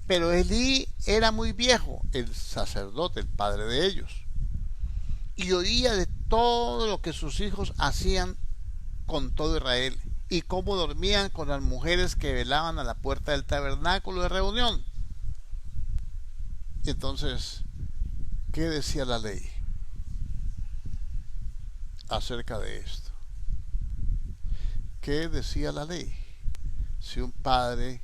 pero Elí era muy viejo, el sacerdote, el padre de ellos, y oía de todo lo que sus hijos hacían con todo Israel, y cómo dormían con las mujeres que velaban a la puerta del tabernáculo de reunión. Y entonces, ¿qué decía la ley acerca de esto? ¿Qué decía la ley? Si un padre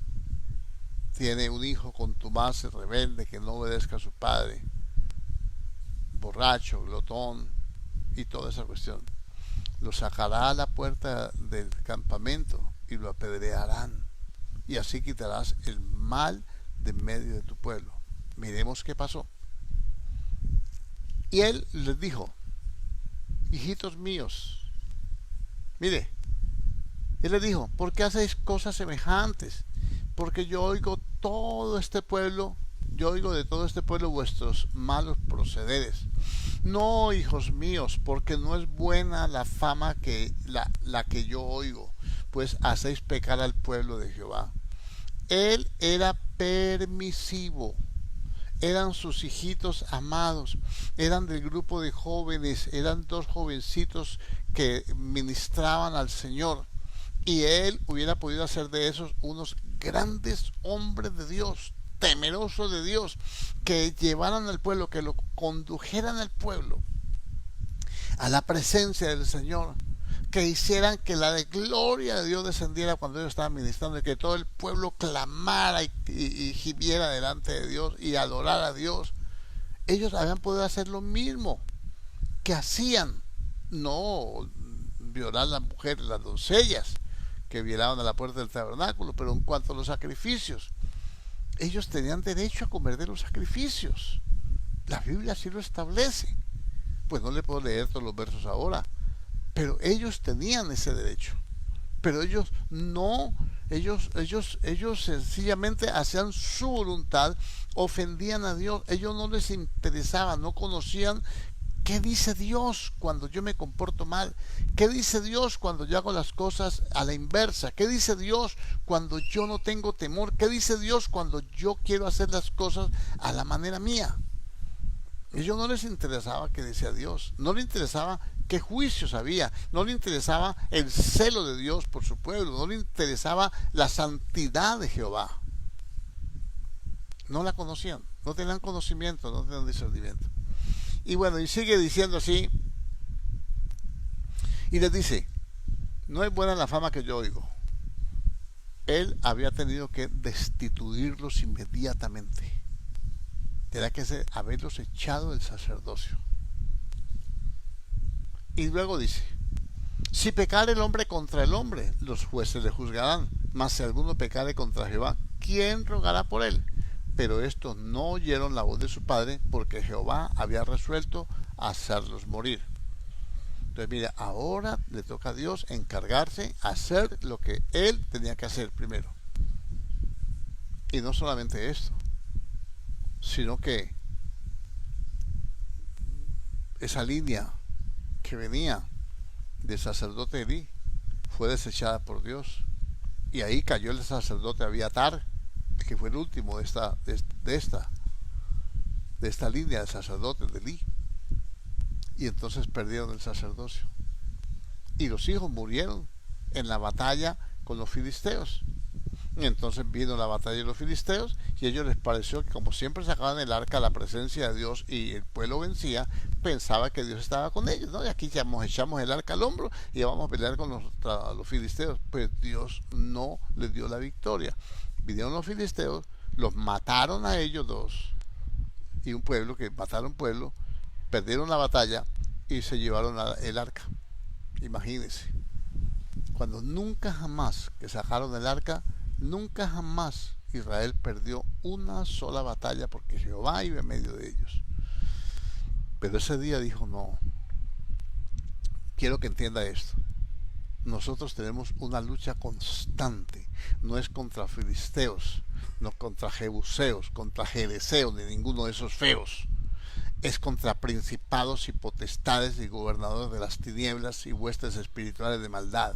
tiene un hijo contumaz, rebelde, que no obedezca a su padre, borracho, glotón y toda esa cuestión, lo sacará a la puerta del campamento y lo apedrearán, y así quitarás el mal de medio de tu pueblo. Miremos qué pasó. Y él les dijo, hijitos míos, mire, él le dijo, ¿por qué hacéis cosas semejantes? Porque yo oigo de todo este pueblo vuestros malos procederes. No, hijos míos, porque no es buena la fama que la que yo oigo, pues hacéis pecar al pueblo de Jehová. Él era permisivo. Eran sus hijitos amados, eran del grupo de jóvenes, eran dos jovencitos que ministraban al Señor. Y él hubiera podido hacer de esos unos grandes hombres de Dios, temerosos de Dios, que llevaran al pueblo, que lo condujeran al pueblo a la presencia del Señor, que hicieran que la gloria de Dios descendiera cuando ellos estaban ministrando, y que todo el pueblo clamara y gimiera delante de Dios y adorara a Dios. Ellos habían podido hacer lo mismo que hacían, no violar a las mujeres, las doncellas que violaban a la puerta del tabernáculo, pero en cuanto a los sacrificios, ellos tenían derecho a comer de los sacrificios. La Biblia así lo establece. Pues no le puedo leer todos los versos ahora, pero ellos tenían ese derecho. Pero ellos no, ellos sencillamente hacían su voluntad, ofendían a Dios. Ellos no les interesaba, no conocían qué dice Dios cuando yo me comporto mal, qué dice Dios cuando yo hago las cosas a la inversa, qué dice Dios cuando yo no tengo temor, qué dice Dios cuando yo quiero hacer las cosas a la manera mía. A ellos no les interesaba qué decía Dios, no les interesaba qué juicios había, no les interesaba el celo de Dios por su pueblo, no les interesaba la santidad de Jehová. No la conocían, no tenían conocimiento, no tenían discernimiento. Y bueno, y sigue diciendo así, y les dice: no es buena la fama que yo oigo. Él había tenido que destituirlos inmediatamente. Tenía que haberlos echado del sacerdocio. Y luego dice: si pecare el hombre contra el hombre, los jueces le juzgarán, mas si alguno pecare contra Jehová, ¿quién rogará por él? Pero estos no oyeron la voz de su padre, porque Jehová había resuelto hacerlos morir. Entonces mira, ahora le toca a Dios encargarse, hacer lo que él tenía que hacer primero. Y no solamente esto, sino que esa línea que venía del sacerdote Elí fue desechada por Dios, y ahí cayó el sacerdote Abiatar, que fue el último de esta línea de sacerdotes de Elí, y entonces perdieron el sacerdocio, y los hijos murieron en la batalla con los filisteos. Y entonces vino la batalla de los filisteos, y a ellos les pareció que, como siempre sacaban el arca a la presencia de Dios y el pueblo vencía, pensaba que Dios estaba con ellos, ¿no? Y aquí ya echamos el arca al hombro y vamos a pelear con los filisteos. Pues Dios no les dio la victoria. Vinieron los filisteos, los mataron a ellos dos, y un pueblo que mataron pueblo, perdieron la batalla y se llevaron el arca. Imagínense, cuando nunca jamás que sacaron el arca, nunca jamás Israel perdió una sola batalla, porque Jehová iba en medio de ellos. Pero ese día dijo: no, quiero que entienda esto. Nosotros tenemos una lucha constante. No es contra filisteos, no contra jebuseos, contra jereseos, ni ninguno de esos feos. Es contra principados y potestades y gobernadores de las tinieblas y huestes espirituales de maldad.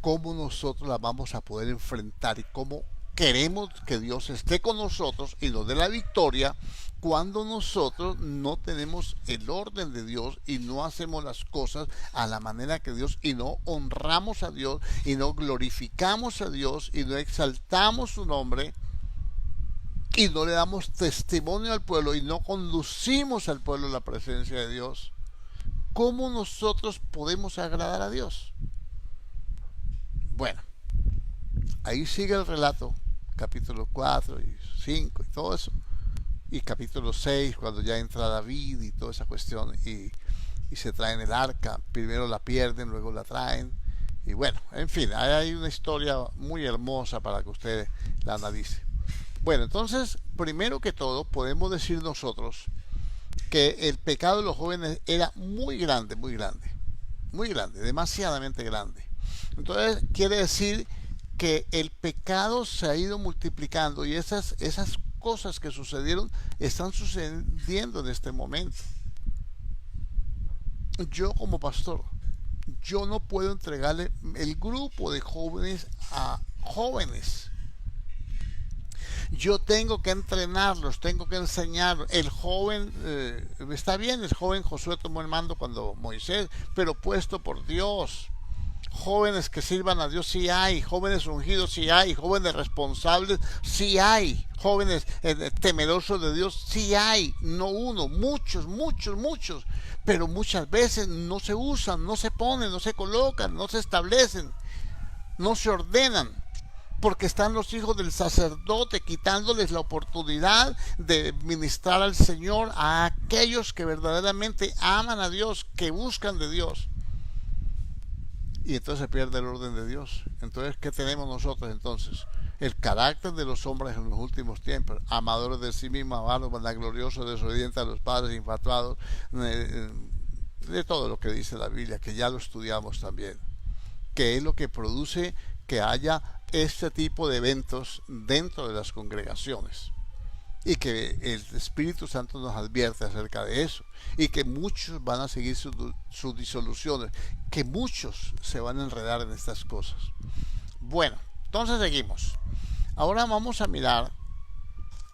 ¿Cómo nosotros la vamos a poder enfrentar, y cómo queremos que Dios esté con nosotros y nos dé la victoria, cuando nosotros no tenemos el orden de Dios y no hacemos las cosas a la manera que Dios, y no honramos a Dios y no glorificamos a Dios y no exaltamos su nombre y no le damos testimonio al pueblo y no conducimos al pueblo a la presencia de Dios? ¿Cómo nosotros podemos agradar a Dios? Bueno, ahí sigue el relato, capítulo 4 y 5 y todo eso, y capítulo 6, cuando ya entra David y toda esa cuestión, y se traen el arca. Primero la pierden, luego la traen, y bueno, en fin, hay una historia muy hermosa para que usted la analice. Bueno, entonces, primero que todo, podemos decir nosotros que el pecado de los jóvenes era muy grande, muy grande, muy grande, demasiadamente grande. Entonces quiere decir que el pecado se ha ido multiplicando, y esas cosas que sucedieron están sucediendo en este momento. Yo, como pastor, yo no puedo entregarle el grupo de jóvenes a jóvenes. Yo tengo que entrenarlos, tengo que enseñarlos. El joven, está bien, el joven Josué tomó el mando cuando Moisés, pero puesto por Dios. jóvenes que sirvan a Dios, sí hay, jóvenes ungidos, sí hay, jóvenes responsables, sí hay, jóvenes temerosos de Dios, sí hay, no uno, muchos, muchos, muchos, pero muchas veces no se usan, no se ponen, no se colocan, no se establecen, no se ordenan, porque están los hijos del sacerdote quitándoles la oportunidad de ministrar al Señor a aquellos que verdaderamente aman a Dios, que buscan de Dios. Y entonces se pierde el orden de Dios. Entonces, ¿qué tenemos nosotros entonces? El carácter de los hombres en los últimos tiempos: amadores de sí mismos, avaros, vanagloriosos, desobedientes a los padres, infatuados, de todo lo que dice la Biblia, que ya lo estudiamos también, que es lo que produce que haya este tipo de eventos dentro de las congregaciones, y que el Espíritu Santo nos advierte acerca de eso, y que muchos van a seguir sus disoluciones, que muchos se van a enredar en estas cosas. Bueno, entonces seguimos. Ahora vamos a mirar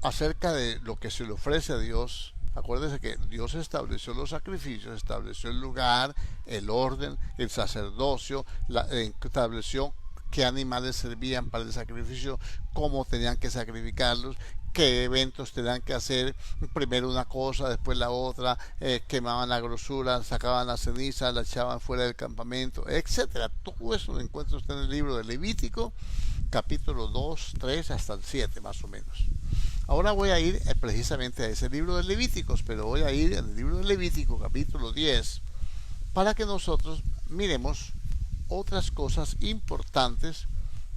acerca de lo que se le ofrece a Dios. Acuérdense que Dios estableció los sacrificios, estableció el lugar, el orden, el sacerdocio, estableció qué animales servían para el sacrificio, cómo tenían que sacrificarlos, qué eventos tenían que hacer, primero una cosa, después la otra, quemaban la grosura, sacaban la ceniza, la echaban fuera del campamento, etcétera. Todo eso lo encuentra usted en el libro de Levítico, capítulo 2, 3 hasta el 7 más o menos. Ahora voy a ir precisamente a ese libro de Levíticos, pero voy a ir en el libro de Levítico, capítulo 10, para que nosotros miremos otras cosas importantes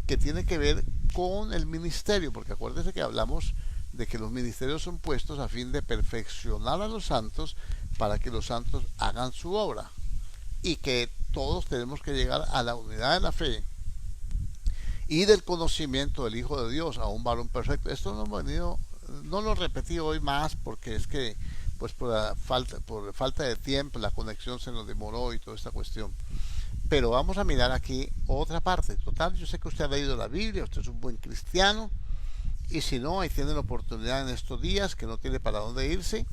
que tienen que ver con el ministerio, porque acuérdense que hablamos de que los ministerios son puestos a fin de perfeccionar a los santos para que los santos hagan su obra, y que todos tenemos que llegar a la unidad de la fe y del conocimiento del Hijo de Dios, a un varón perfecto. Esto no lo repetí hoy más, porque es que pues por falta de tiempo la conexión se nos demoró y toda esta cuestión. Pero vamos a mirar aquí otra parte. Total, yo sé que usted ha leído la Biblia, usted es un buen cristiano, y si no, ahí tiene la oportunidad en estos días, que no tiene para dónde irse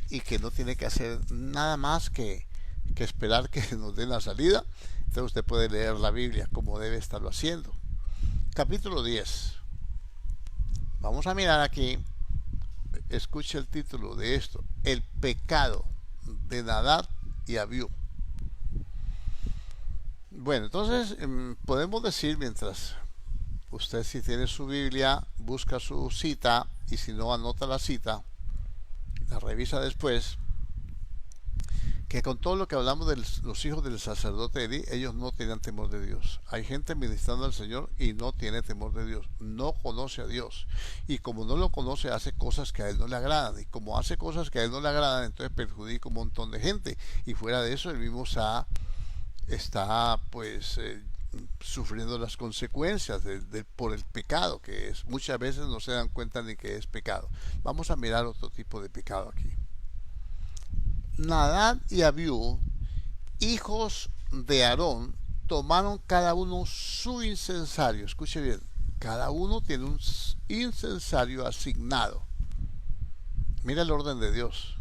y que no tiene que hacer nada más que esperar que nos den la salida. Entonces usted puede leer la Biblia como debe estarlo haciendo. Capítulo 10. Vamos a mirar aquí, escuche el título de esto: el pecado de Nadab y Abiú. Bueno, entonces podemos decir, mientras usted, si tiene su Biblia, busca su cita, y si no, anota la cita, la revisa después, que con todo lo que hablamos de los hijos del sacerdote Elí, ellos no tenían temor de Dios. Hay gente ministrando al Señor y no tiene temor de Dios, no conoce a Dios, y como no lo conoce, hace cosas que a él no le agradan, y como hace cosas que a él no le agradan, entonces perjudica un montón de gente, y fuera de eso él mismo está pues sufriendo las consecuencias por el pecado que es. Muchas veces no se dan cuenta ni que es pecado. Vamos a mirar otro tipo de pecado aquí. Nadab y Abiú, hijos de Aarón, tomaron cada uno su incensario. Escuche bien, cada uno tiene un incensario asignado. Mira el orden de Dios.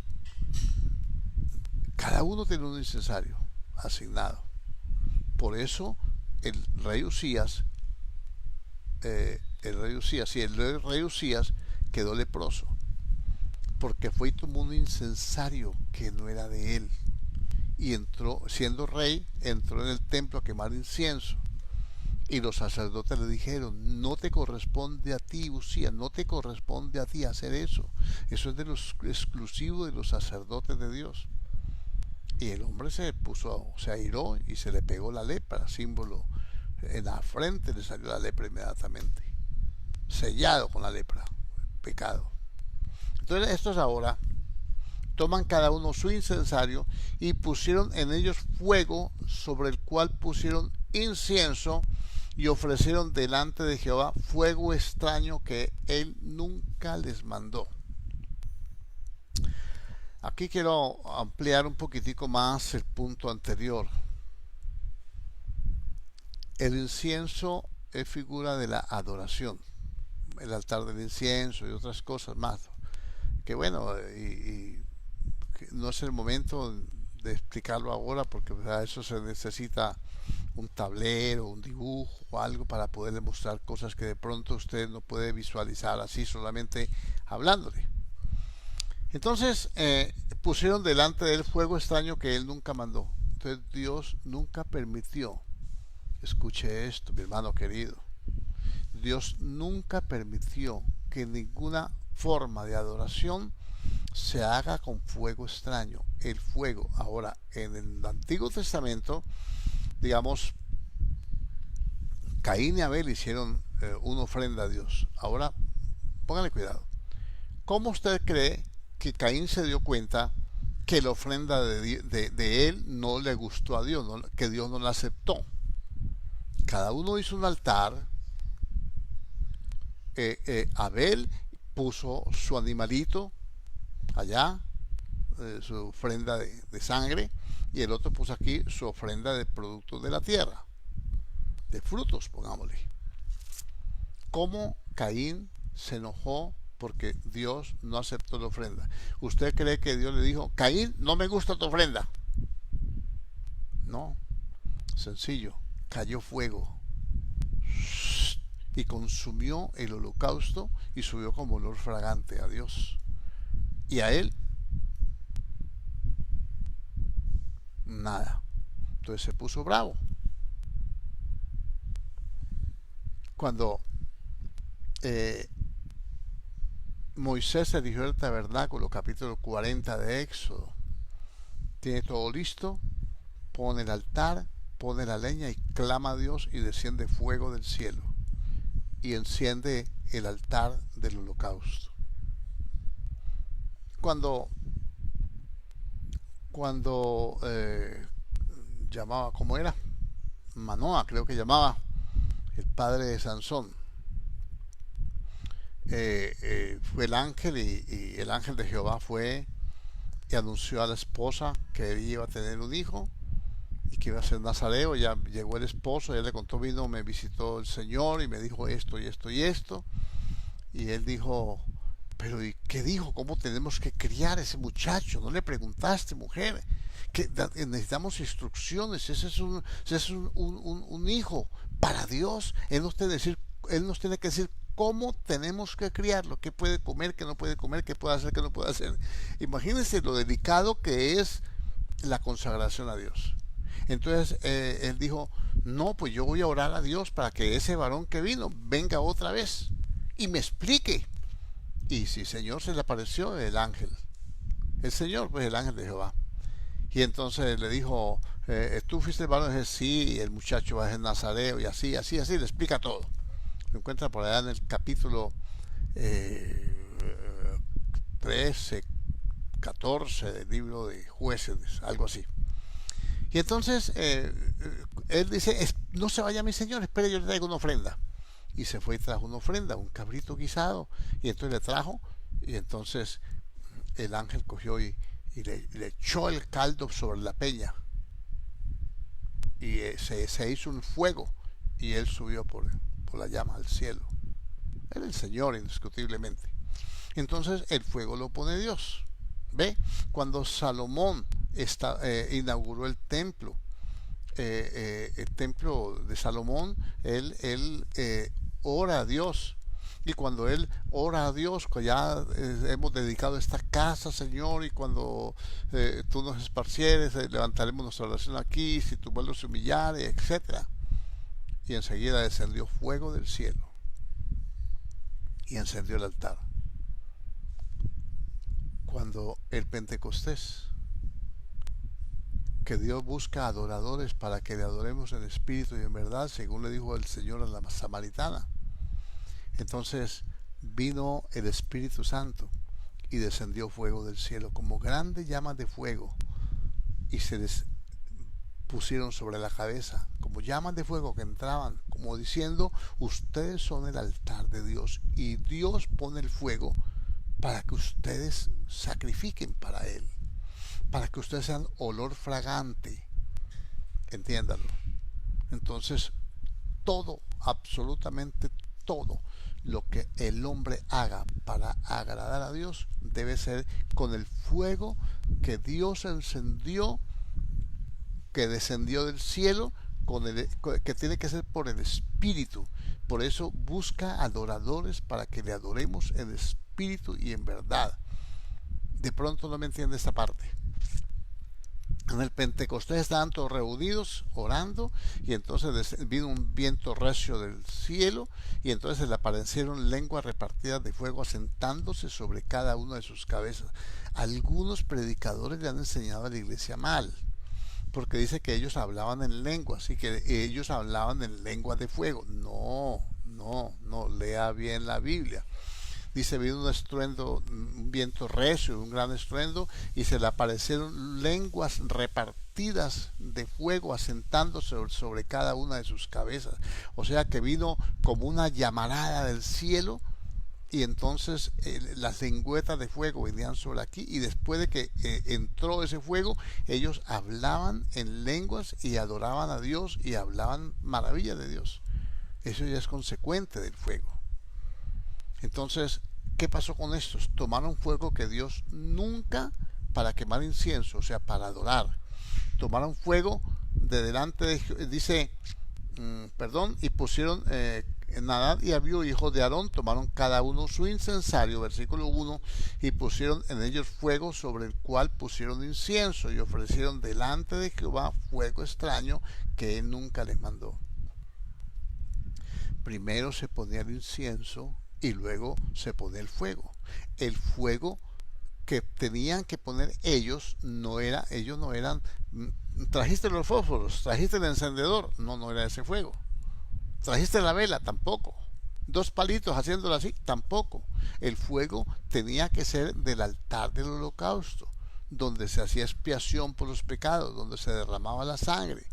Cada uno tiene un incensario asignado. Por eso el rey Usías quedó leproso, porque fue y tomó un incensario que no era de él, y entró, siendo rey, entró en el templo a quemar incienso, y los sacerdotes le dijeron: no te corresponde a ti, Usías, no te corresponde a ti hacer eso es de los exclusivo de los sacerdotes de Dios. Y el hombre se airó y se le pegó la lepra, símbolo en la frente, le salió la lepra inmediatamente, sellado con la lepra, pecado. Entonces estos ahora toman cada uno su incensario y pusieron en ellos fuego, sobre el cual pusieron incienso, y ofrecieron delante de Jehová fuego extraño que él nunca les mandó. Aquí quiero ampliar un poquitico más el punto anterior. El incienso es figura de la adoración, el altar del incienso y otras cosas más, que bueno, y no es el momento de explicarlo ahora, porque a eso se necesita un tablero, un dibujo o algo para poderle mostrar cosas que de pronto usted no puede visualizar así solamente hablándole. Entonces pusieron delante del fuego extraño que él nunca mandó. Entonces Dios nunca permitió, escuche esto, mi hermano querido, Dios nunca permitió que ninguna forma de adoración se haga con fuego extraño. El fuego, ahora, en el Antiguo Testamento, digamos, Caín y Abel hicieron una ofrenda a Dios. Ahora, póngale cuidado. ¿Cómo usted cree que Caín se dio cuenta que la ofrenda de él no le gustó a Dios, no, que Dios no la aceptó? Cada uno hizo un altar. Abel puso su animalito allá, su ofrenda de sangre, y el otro puso aquí su ofrenda de productos de la tierra, de frutos, pongámosle. ¿Cómo Caín se enojó porque Dios no aceptó la ofrenda? ¿Usted cree que Dios le dijo, Caín, no me gusta tu ofrenda? No, sencillo, cayó fuego y consumió el holocausto y subió como olor fragante a Dios. Y a él, nada. Entonces se puso bravo. Cuando Moisés erigió el tabernáculo, capítulo 40 de Éxodo, tiene todo listo, pone el altar, pone la leña y clama a Dios y desciende fuego del cielo y enciende el altar del holocausto. Cuando llamaba, ¿cómo era? Manoa, creo que llamaba, el padre de Sansón, fue el ángel y el ángel de Jehová fue y anunció a la esposa que él iba a tener un hijo y que iba a ser nazareo. Ya llegó el esposo, ella le contó, vino, me visitó el Señor y me dijo esto y esto y esto, y él dijo, pero ¿y qué dijo? ¿Cómo tenemos que criar a ese muchacho? ¿No le preguntaste, mujer? Que necesitamos instrucciones. Ese es un hijo para Dios. Él nos tiene que decir cómo tenemos que criarlo, qué puede comer, qué no puede comer, qué puede hacer, qué no puede hacer. Imagínense lo delicado que es la consagración a Dios. Entonces él dijo, no, pues yo voy a orar a Dios para que ese varón que vino venga otra vez y me explique. Y si Señor se le apareció el ángel, el Señor, pues el ángel de Jehová. Y entonces le dijo, tú fuiste el varón, y dice, sí, el muchacho va a ser nazareo y así, así, así, le explica todo. Lo encuentra por allá en el capítulo 13, 14 del libro de Jueces, algo así. Y entonces él dice, no se vaya mi señor, espere, yo le traigo una ofrenda. Y se fue y trajo una ofrenda, un cabrito guisado, y entonces le trajo, y entonces el ángel cogió y le echó el caldo sobre la peña, y se hizo un fuego, y él subió por la llama al cielo. Era el Señor, indiscutiblemente. Entonces el fuego lo pone Dios. ¿Ve? Cuando Salomón inauguró el templo de Salomón, él ora a Dios. Y cuando él ora a Dios, que ya hemos dedicado esta casa, Señor, y cuando tú nos esparcieres, levantaremos nuestra oración aquí, si tu pueblo se humillare, etcétera. Y enseguida descendió fuego del cielo y encendió el altar. Cuando el Pentecostés, que Dios busca adoradores para que le adoremos en espíritu y en verdad, según le dijo el Señor a la samaritana, entonces vino el Espíritu Santo y descendió fuego del cielo como grandes llamas de fuego, y se les pusieron sobre la cabeza como llamas de fuego que entraban, como diciendo, ustedes son el altar de Dios y Dios pone el fuego para que ustedes sacrifiquen para Él, para que ustedes sean olor fragante. Entiéndanlo. Entonces todo, absolutamente todo lo que el hombre haga para agradar a Dios debe ser con el fuego que Dios encendió, que descendió del cielo que tiene que ser por el Espíritu. Por eso busca adoradores para que le adoremos en espíritu y en verdad. De pronto no me entiende esta parte. En el Pentecostés estaban todos reunidos orando, y entonces vino un viento recio del cielo, y entonces le aparecieron lenguas repartidas de fuego asentándose sobre cada una de sus cabezas. Algunos predicadores le han enseñado a la iglesia mal, porque dice que ellos hablaban en lenguas y que ellos hablaban en lenguas de fuego. No, lea bien la Biblia. Dice, vino un estruendo, un viento recio, un gran estruendo, y se le aparecieron lenguas repartidas de fuego asentándose sobre cada una de sus cabezas. O sea que vino como una llamarada del cielo, y entonces las lengüetas de fuego venían sobre aquí, y después de que entró ese fuego, ellos hablaban en lenguas y adoraban a Dios y hablaban maravillas de Dios. Eso ya es consecuente del fuego. Entonces, ¿qué pasó con estos? Tomaron fuego que Dios nunca, para quemar incienso, o sea, para adorar. Tomaron fuego de delante de, dice, y pusieron Nadab y Abiú, hijos de Aarón, tomaron cada uno su incensario, versículo 1, y pusieron en ellos fuego sobre el cual pusieron incienso, y ofrecieron delante de Jehová fuego extraño que él nunca les mandó. Primero se ponía el incienso y luego se pone el fuego. El fuego que tenían que poner ellos no eran, trajiste los fósforos, trajiste el encendedor, no era ese fuego. Trajiste la vela, tampoco. 2 palitos haciéndolo así, tampoco. El fuego tenía que ser del altar del holocausto, donde se hacía expiación por los pecados, donde se derramaba la sangre.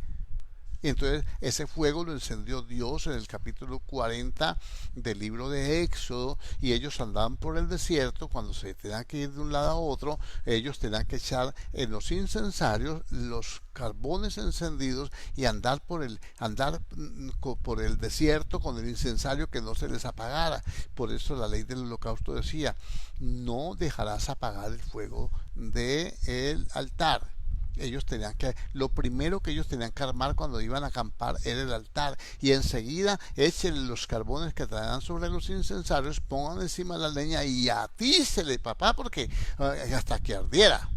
Y entonces ese fuego lo encendió Dios en el capítulo 40 del libro de Éxodo, y ellos andaban por el desierto. Cuando se tenían que ir de un lado a otro, ellos tenían que echar en los incensarios los carbones encendidos y andar por el desierto con el incensario, que no se les apagara. Por eso la ley del holocausto decía: no dejarás apagar el fuego del altar. Lo primero que ellos tenían que armar cuando iban a acampar era el altar, y enseguida echen los carbones que traían sobre los incensarios, pongan encima la leña y atísele, papá, porque hasta que ardiera.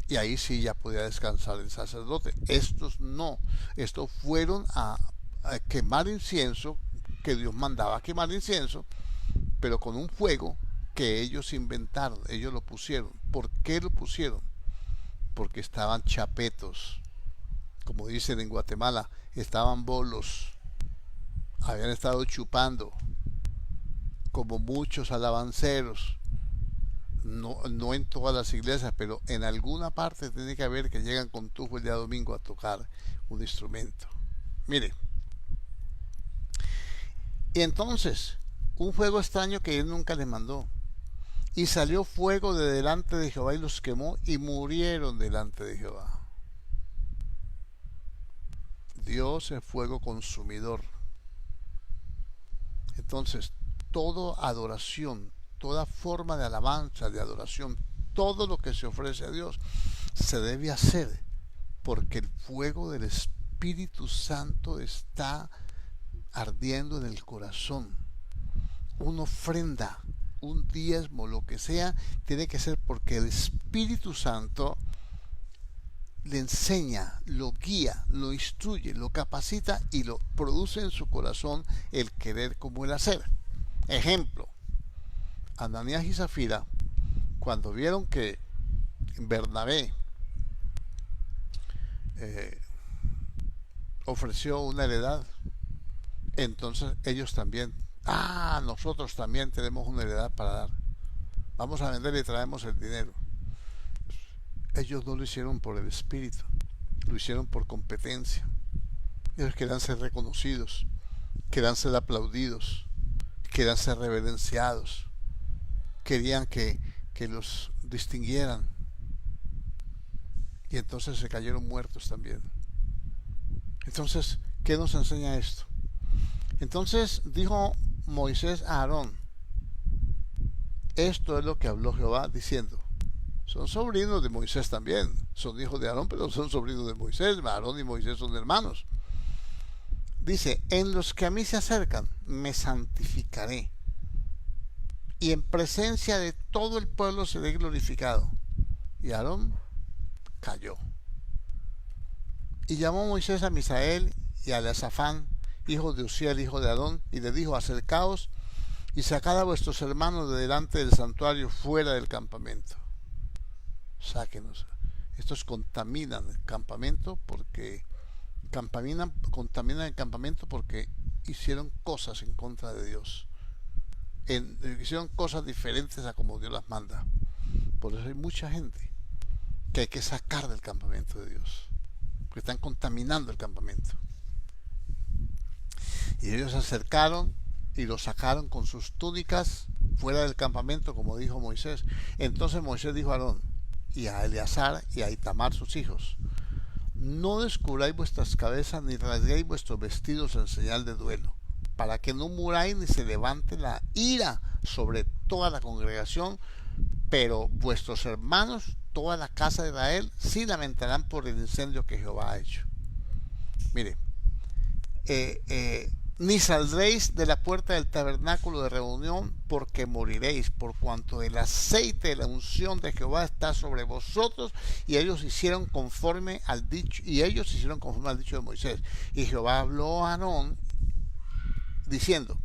Y ahí sí ya podía descansar el sacerdote. Estos no, estos fueron a quemar incienso, que Dios mandaba quemar incienso, pero con un fuego que ellos inventaron, ellos lo pusieron. ¿Por qué lo pusieron? Porque estaban chapetos, como dicen en Guatemala, estaban bolos, habían estado chupando, como muchos alabanceros. No en todas las iglesias, pero en alguna parte tiene que haber que llegan con tufo el día domingo a tocar un instrumento. Mire, y entonces, un fuego extraño que él nunca les mandó. Y salió fuego de delante de Jehová y los quemó, y murieron delante de Jehová. Dios es fuego consumidor. Entonces, toda adoración, toda forma de alabanza, de adoración, todo lo que se ofrece a Dios, se debe hacer porque el fuego del Espíritu Santo está ardiendo en el corazón. Una ofrenda, un diezmo, lo que sea, tiene que ser porque el Espíritu Santo le enseña, lo guía, lo instruye, lo capacita y lo produce en su corazón el querer como el hacer. Ejemplo, Ananías y Zafira, cuando vieron que Bernabé ofreció una heredad, entonces ellos también, nosotros también tenemos una heredad para dar, vamos a vender y traemos el dinero. Ellos no lo hicieron por el Espíritu, lo hicieron por competencia. Ellos querían ser reconocidos, querían ser aplaudidos, querían ser reverenciados, querían que los distinguieran, y entonces se cayeron muertos también. Entonces, ¿qué nos enseña esto? Entonces dijo Moisés a Aarón: esto es lo que habló Jehová diciendo. Son sobrinos de Moisés también, son hijos de Aarón, pero son sobrinos de Moisés. Aarón y Moisés son hermanos. Dice, en los que a mí se acercan, me santificaré, y en presencia de todo el pueblo seré glorificado. Y Aarón cayó. Y llamó Moisés a Misael y a Eleazafán, hijo de Uziel, hijo de Aarón, y le dijo, acercaos y sacad a vuestros hermanos de delante del santuario fuera del campamento. Sáquenos. Estos contaminan el campamento porque contaminan el campamento porque hicieron cosas en contra de Dios. Hicieron cosas diferentes a como Dios las manda. Por eso hay mucha gente que hay que sacar del campamento de Dios, porque están contaminando el campamento. Y ellos se acercaron y lo sacaron con sus túnicas fuera del campamento, como dijo Moisés. Entonces Moisés dijo a Aarón y a Eleazar y a Itamar sus hijos, no descubráis vuestras cabezas ni rasguéis vuestros vestidos en señal de duelo, para que no muráis ni se levante la ira sobre toda la congregación, pero vuestros hermanos, toda la casa de Israel, sí lamentarán por el incendio que Jehová ha hecho. Mire, ni saldréis de la puerta del tabernáculo de reunión, porque moriréis, por cuanto el aceite de la unción de Jehová está sobre vosotros. Y ellos hicieron conforme al dicho, de Moisés. Y Jehová habló a Aarón diciendo,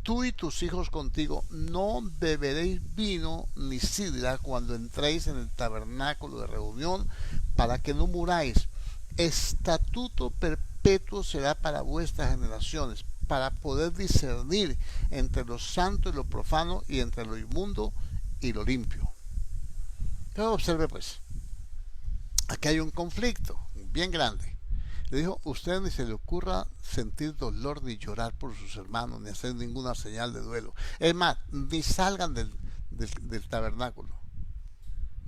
tú y tus hijos contigo no beberéis vino ni sidra cuando entréis en el tabernáculo de reunión, para que no muráis. Estatuto perpetuo será para vuestras generaciones, para poder discernir entre lo santo y lo profano, y entre lo inmundo y lo limpio. Pero observe pues, aquí hay un conflicto bien grande. Le dijo, usted ni se le ocurra sentir dolor ni llorar por sus hermanos, ni hacer ninguna señal de duelo. Es más, ni salgan del tabernáculo.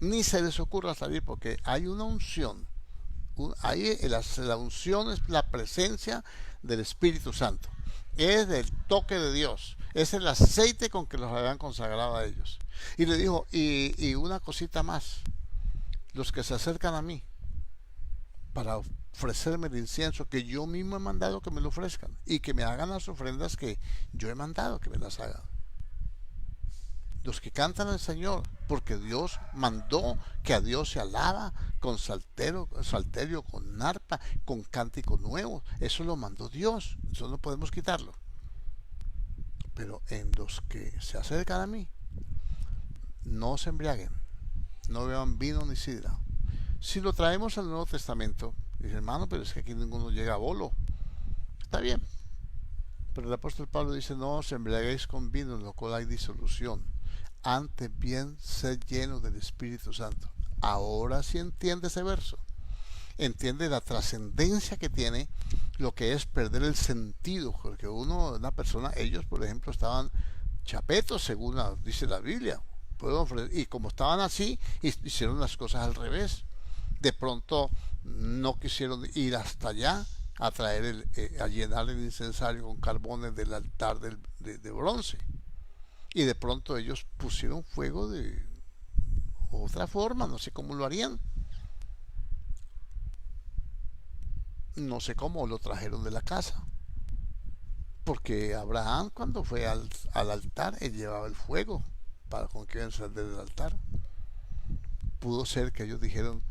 Ni se les ocurra salir, porque hay una unción. La unción es la presencia del Espíritu Santo. Es el toque de Dios. Es el aceite con que los habían consagrado a ellos. Y le dijo, y una cosita más. Los que se acercan a mí para ofrecerme el incienso que yo mismo he mandado que me lo ofrezcan, y que me hagan las ofrendas que yo he mandado que me las hagan. Los que cantan al Señor, porque Dios mandó que a Dios se alaba con salterio, con arpa, con cántico nuevo. Eso lo mandó Dios, eso no podemos quitarlo. Pero en los que se acercan a mí, no se embriaguen, no beban vino ni sidra. Si lo traemos al Nuevo Testamento, dice, hermano, pero es que aquí ninguno llega a bolo. Está bien, pero el apóstol Pablo dice, no os embriaguéis con vino, en lo cual hay disolución. Antes bien, sed llenos del Espíritu Santo. Ahora sí entiende ese verso. Entiende la trascendencia que tiene lo que es perder el sentido. Porque una persona, ellos por ejemplo estaban chapetos, según dice la Biblia. Y como estaban así, hicieron las cosas al revés. De pronto no quisieron ir hasta allá a traer a llenar el incensario con carbones del altar de bronce. Y de pronto ellos pusieron fuego de otra forma, no sé cómo lo harían. No sé cómo lo trajeron de la casa. Porque Abraham, cuando fue al altar, él llevaba el fuego para con que encender el altar. Pudo ser que ellos dijeron,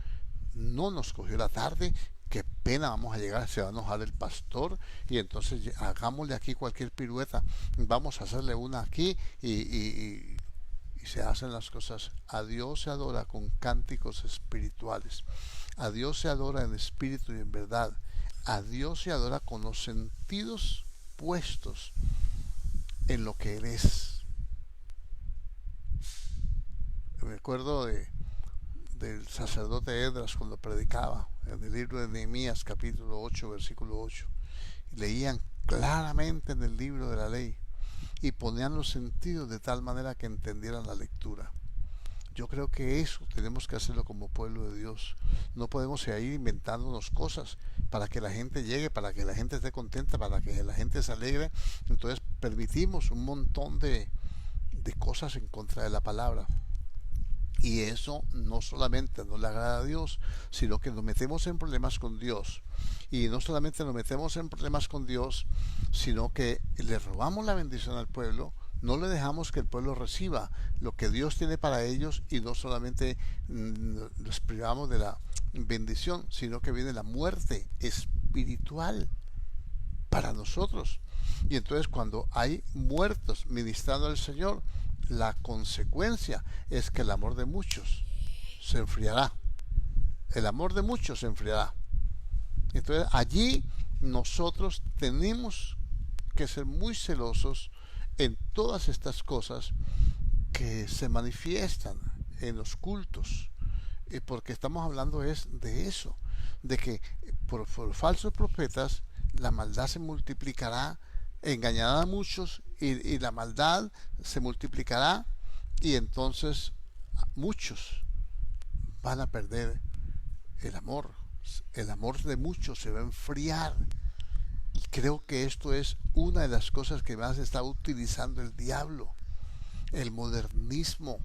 no nos cogió la tarde, qué pena, vamos a llegar, se va a enojar el pastor, y entonces hagámosle aquí cualquier pirueta, vamos a hacerle una aquí, y se hacen las cosas. A Dios se adora con cánticos espirituales, a Dios se adora en espíritu y en verdad, a Dios se adora con los sentidos puestos en lo que Él es. Me acuerdo del sacerdote Esdras cuando predicaba en el libro de Nehemías capítulo 8 versículo 8, leían claramente en el libro de la ley y ponían los sentidos de tal manera que entendieran la lectura. Yo creo que eso tenemos que hacerlo como pueblo de Dios. No podemos ir inventándonos cosas para que la gente llegue, para que la gente esté contenta, para que la gente se alegre. Entonces permitimos un montón de cosas en contra de la palabra. Y eso no solamente no le agrada a Dios, sino que nos metemos en problemas con Dios. Y no solamente nos metemos en problemas con Dios, sino que le robamos la bendición al pueblo, no le dejamos que el pueblo reciba lo que Dios tiene para ellos, y no solamente los privamos de la bendición, sino que viene la muerte espiritual para nosotros. Y entonces, cuando hay muertos ministrando al Señor, la consecuencia es que el amor de muchos se enfriará. El amor de muchos se enfriará. Entonces, allí nosotros tenemos que ser muy celosos en todas estas cosas que se manifiestan en los cultos, porque estamos hablando es de eso, de que por falsos profetas la maldad se multiplicará, engañará a muchos, y la maldad se multiplicará, y entonces muchos van a perder el amor. El amor de muchos se va a enfriar. Y creo que esto es una de las cosas que más está utilizando el diablo. El modernismo,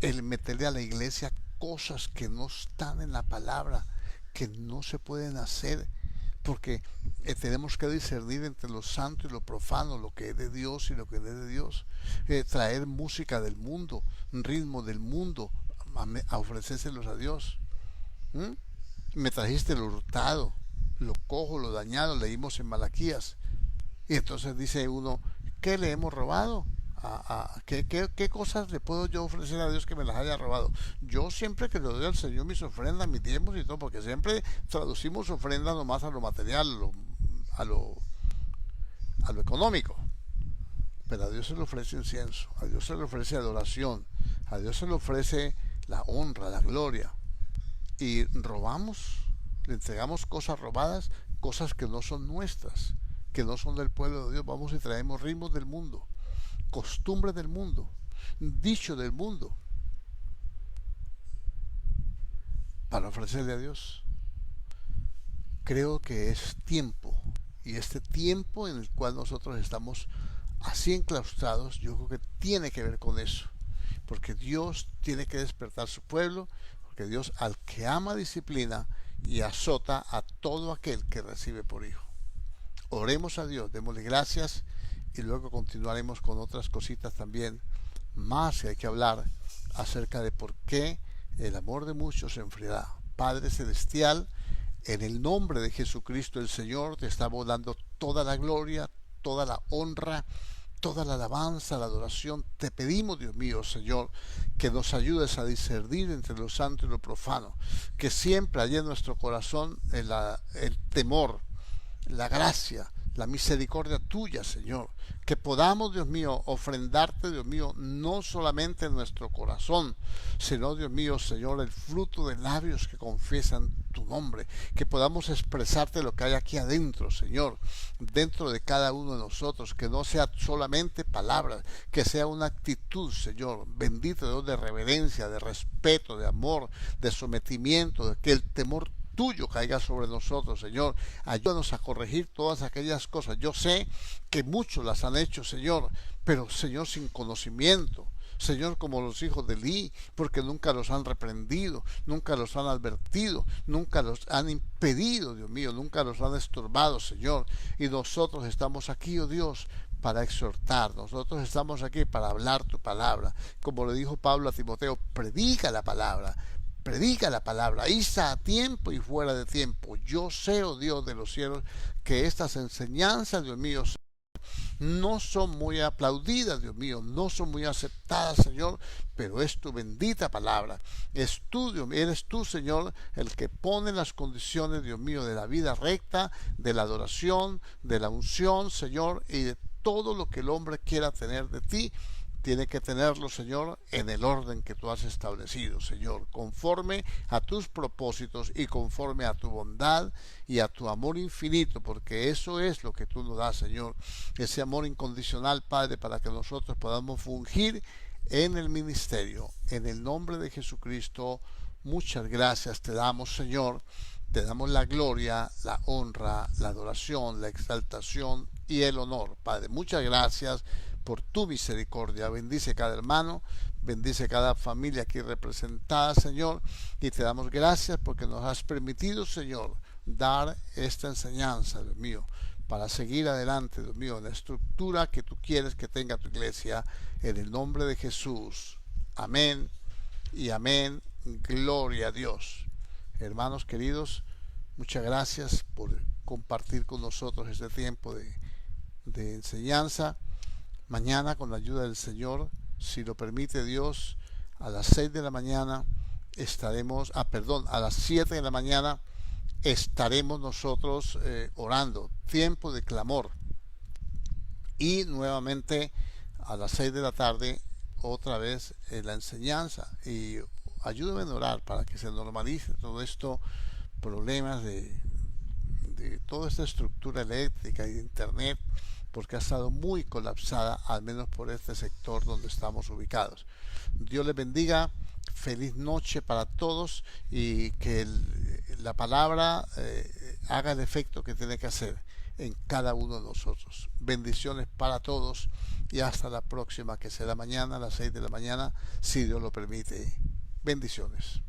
el meterle a la iglesia cosas que no están en la palabra, que no se pueden hacer, porque tenemos que discernir entre lo santo y lo profano, lo que es de Dios y lo que no es de Dios. Traer música del mundo, ritmo del mundo, a ofrecérselos a Dios. ¿Mm? Me trajiste lo hurtado, lo cojo, lo dañado, leímos en Malaquías. Y entonces dice uno, ¿qué le hemos robado? ¿Qué cosas le puedo yo ofrecer a Dios que me las haya robado? Yo siempre que le doy al Señor mis ofrendas, mis diezmos y todo, porque siempre traducimos ofrendas nomás a lo material, a lo, a lo económico. Pero a Dios se le ofrece incienso, a Dios se le ofrece adoración, a Dios se le ofrece la honra, la gloria. Y robamos, le entregamos cosas robadas, cosas que no son nuestras, que no son del pueblo de Dios. Vamos y traemos ritmos del mundo, costumbres del mundo, dicho del mundo, para ofrecerle a Dios. Creo que es tiempo, y este tiempo en el cual nosotros estamos así enclaustrados, yo creo que tiene que ver con eso, porque Dios tiene que despertar su pueblo, porque Dios al que ama disciplina y azota a todo aquel que recibe por hijo. Oremos a Dios, démosle gracias, y luego continuaremos con otras cositas también más que hay que hablar acerca de por qué el amor de muchos se enfriará. Padre Celestial, en el nombre de Jesucristo el Señor, te estamos dando toda la gloria, toda la honra, toda la alabanza, la adoración. Te pedimos, Dios mío, Señor, que nos ayudes a discernir entre lo santo y lo profano, que siempre haya en nuestro corazón el temor, la gracia, la misericordia tuya, Señor, que podamos, Dios mío, ofrendarte, Dios mío, no solamente en nuestro corazón, sino, Dios mío, Señor, el fruto de labios que confiesan tu nombre, que podamos expresarte lo que hay aquí adentro, Señor, dentro de cada uno de nosotros, que no sea solamente palabras, que sea una actitud, Señor, bendito Dios, de reverencia, de respeto, de amor, de sometimiento, de que el temor tuyo caiga sobre nosotros, Señor. Ayúdanos a corregir todas aquellas cosas. Yo sé que muchos las han hecho, Señor, pero, Señor, sin conocimiento. Señor, como los hijos de Elí, porque nunca los han reprendido, nunca los han advertido, nunca los han impedido, Dios mío, nunca los han estorbado, Señor. Y nosotros estamos aquí, oh Dios, para exhortar. Nosotros estamos aquí para hablar tu palabra. Como le dijo Pablo a Timoteo, predica la palabra. Predica la palabra, isa a tiempo y fuera de tiempo. Yo sé, oh Dios de los cielos, que estas enseñanzas, Dios mío, no son muy aplaudidas, Dios mío, no son muy aceptadas, Señor, pero es tu bendita palabra. Es tú, Dios mío, eres tú, Señor, el que pone las condiciones, Dios mío, de la vida recta, de la adoración, de la unción, Señor, y de todo lo que el hombre quiera tener de ti. Tiene que tenerlo, Señor, en el orden que tú has establecido, Señor, conforme a tus propósitos y conforme a tu bondad y a tu amor infinito, porque eso es lo que tú nos das, Señor, ese amor incondicional, Padre, para que nosotros podamos fungir en el ministerio. En el nombre de Jesucristo, muchas gracias te damos, Señor. Te damos la gloria, la honra, la adoración, la exaltación y el honor, Padre. Muchas gracias, por tu misericordia. Bendice cada hermano, bendice cada familia aquí representada, Señor, y te damos gracias porque nos has permitido, Señor, dar esta enseñanza, Dios mío, para seguir adelante, Dios mío, en la estructura que tú quieres que tenga tu iglesia, en el nombre de Jesús. Amén y amén. Gloria a Dios. Hermanos queridos, muchas gracias por compartir con nosotros este tiempo de enseñanza. Mañana, con la ayuda del Señor, si lo permite Dios, a las 6 de la mañana estaremos, a las 7 de la mañana estaremos nosotros orando, tiempo de clamor. Y nuevamente a las 6 de la tarde, otra vez la enseñanza. Y ayúdenme a orar para que se normalice todo esto, problemas de toda esta estructura eléctrica y de internet, porque ha estado muy colapsada, al menos por este sector donde estamos ubicados. Dios les bendiga, feliz noche para todos, y que la palabra haga el efecto que tiene que hacer en cada uno de nosotros. Bendiciones para todos y hasta la próxima, que será mañana a las 6 de la mañana, si Dios lo permite. Bendiciones.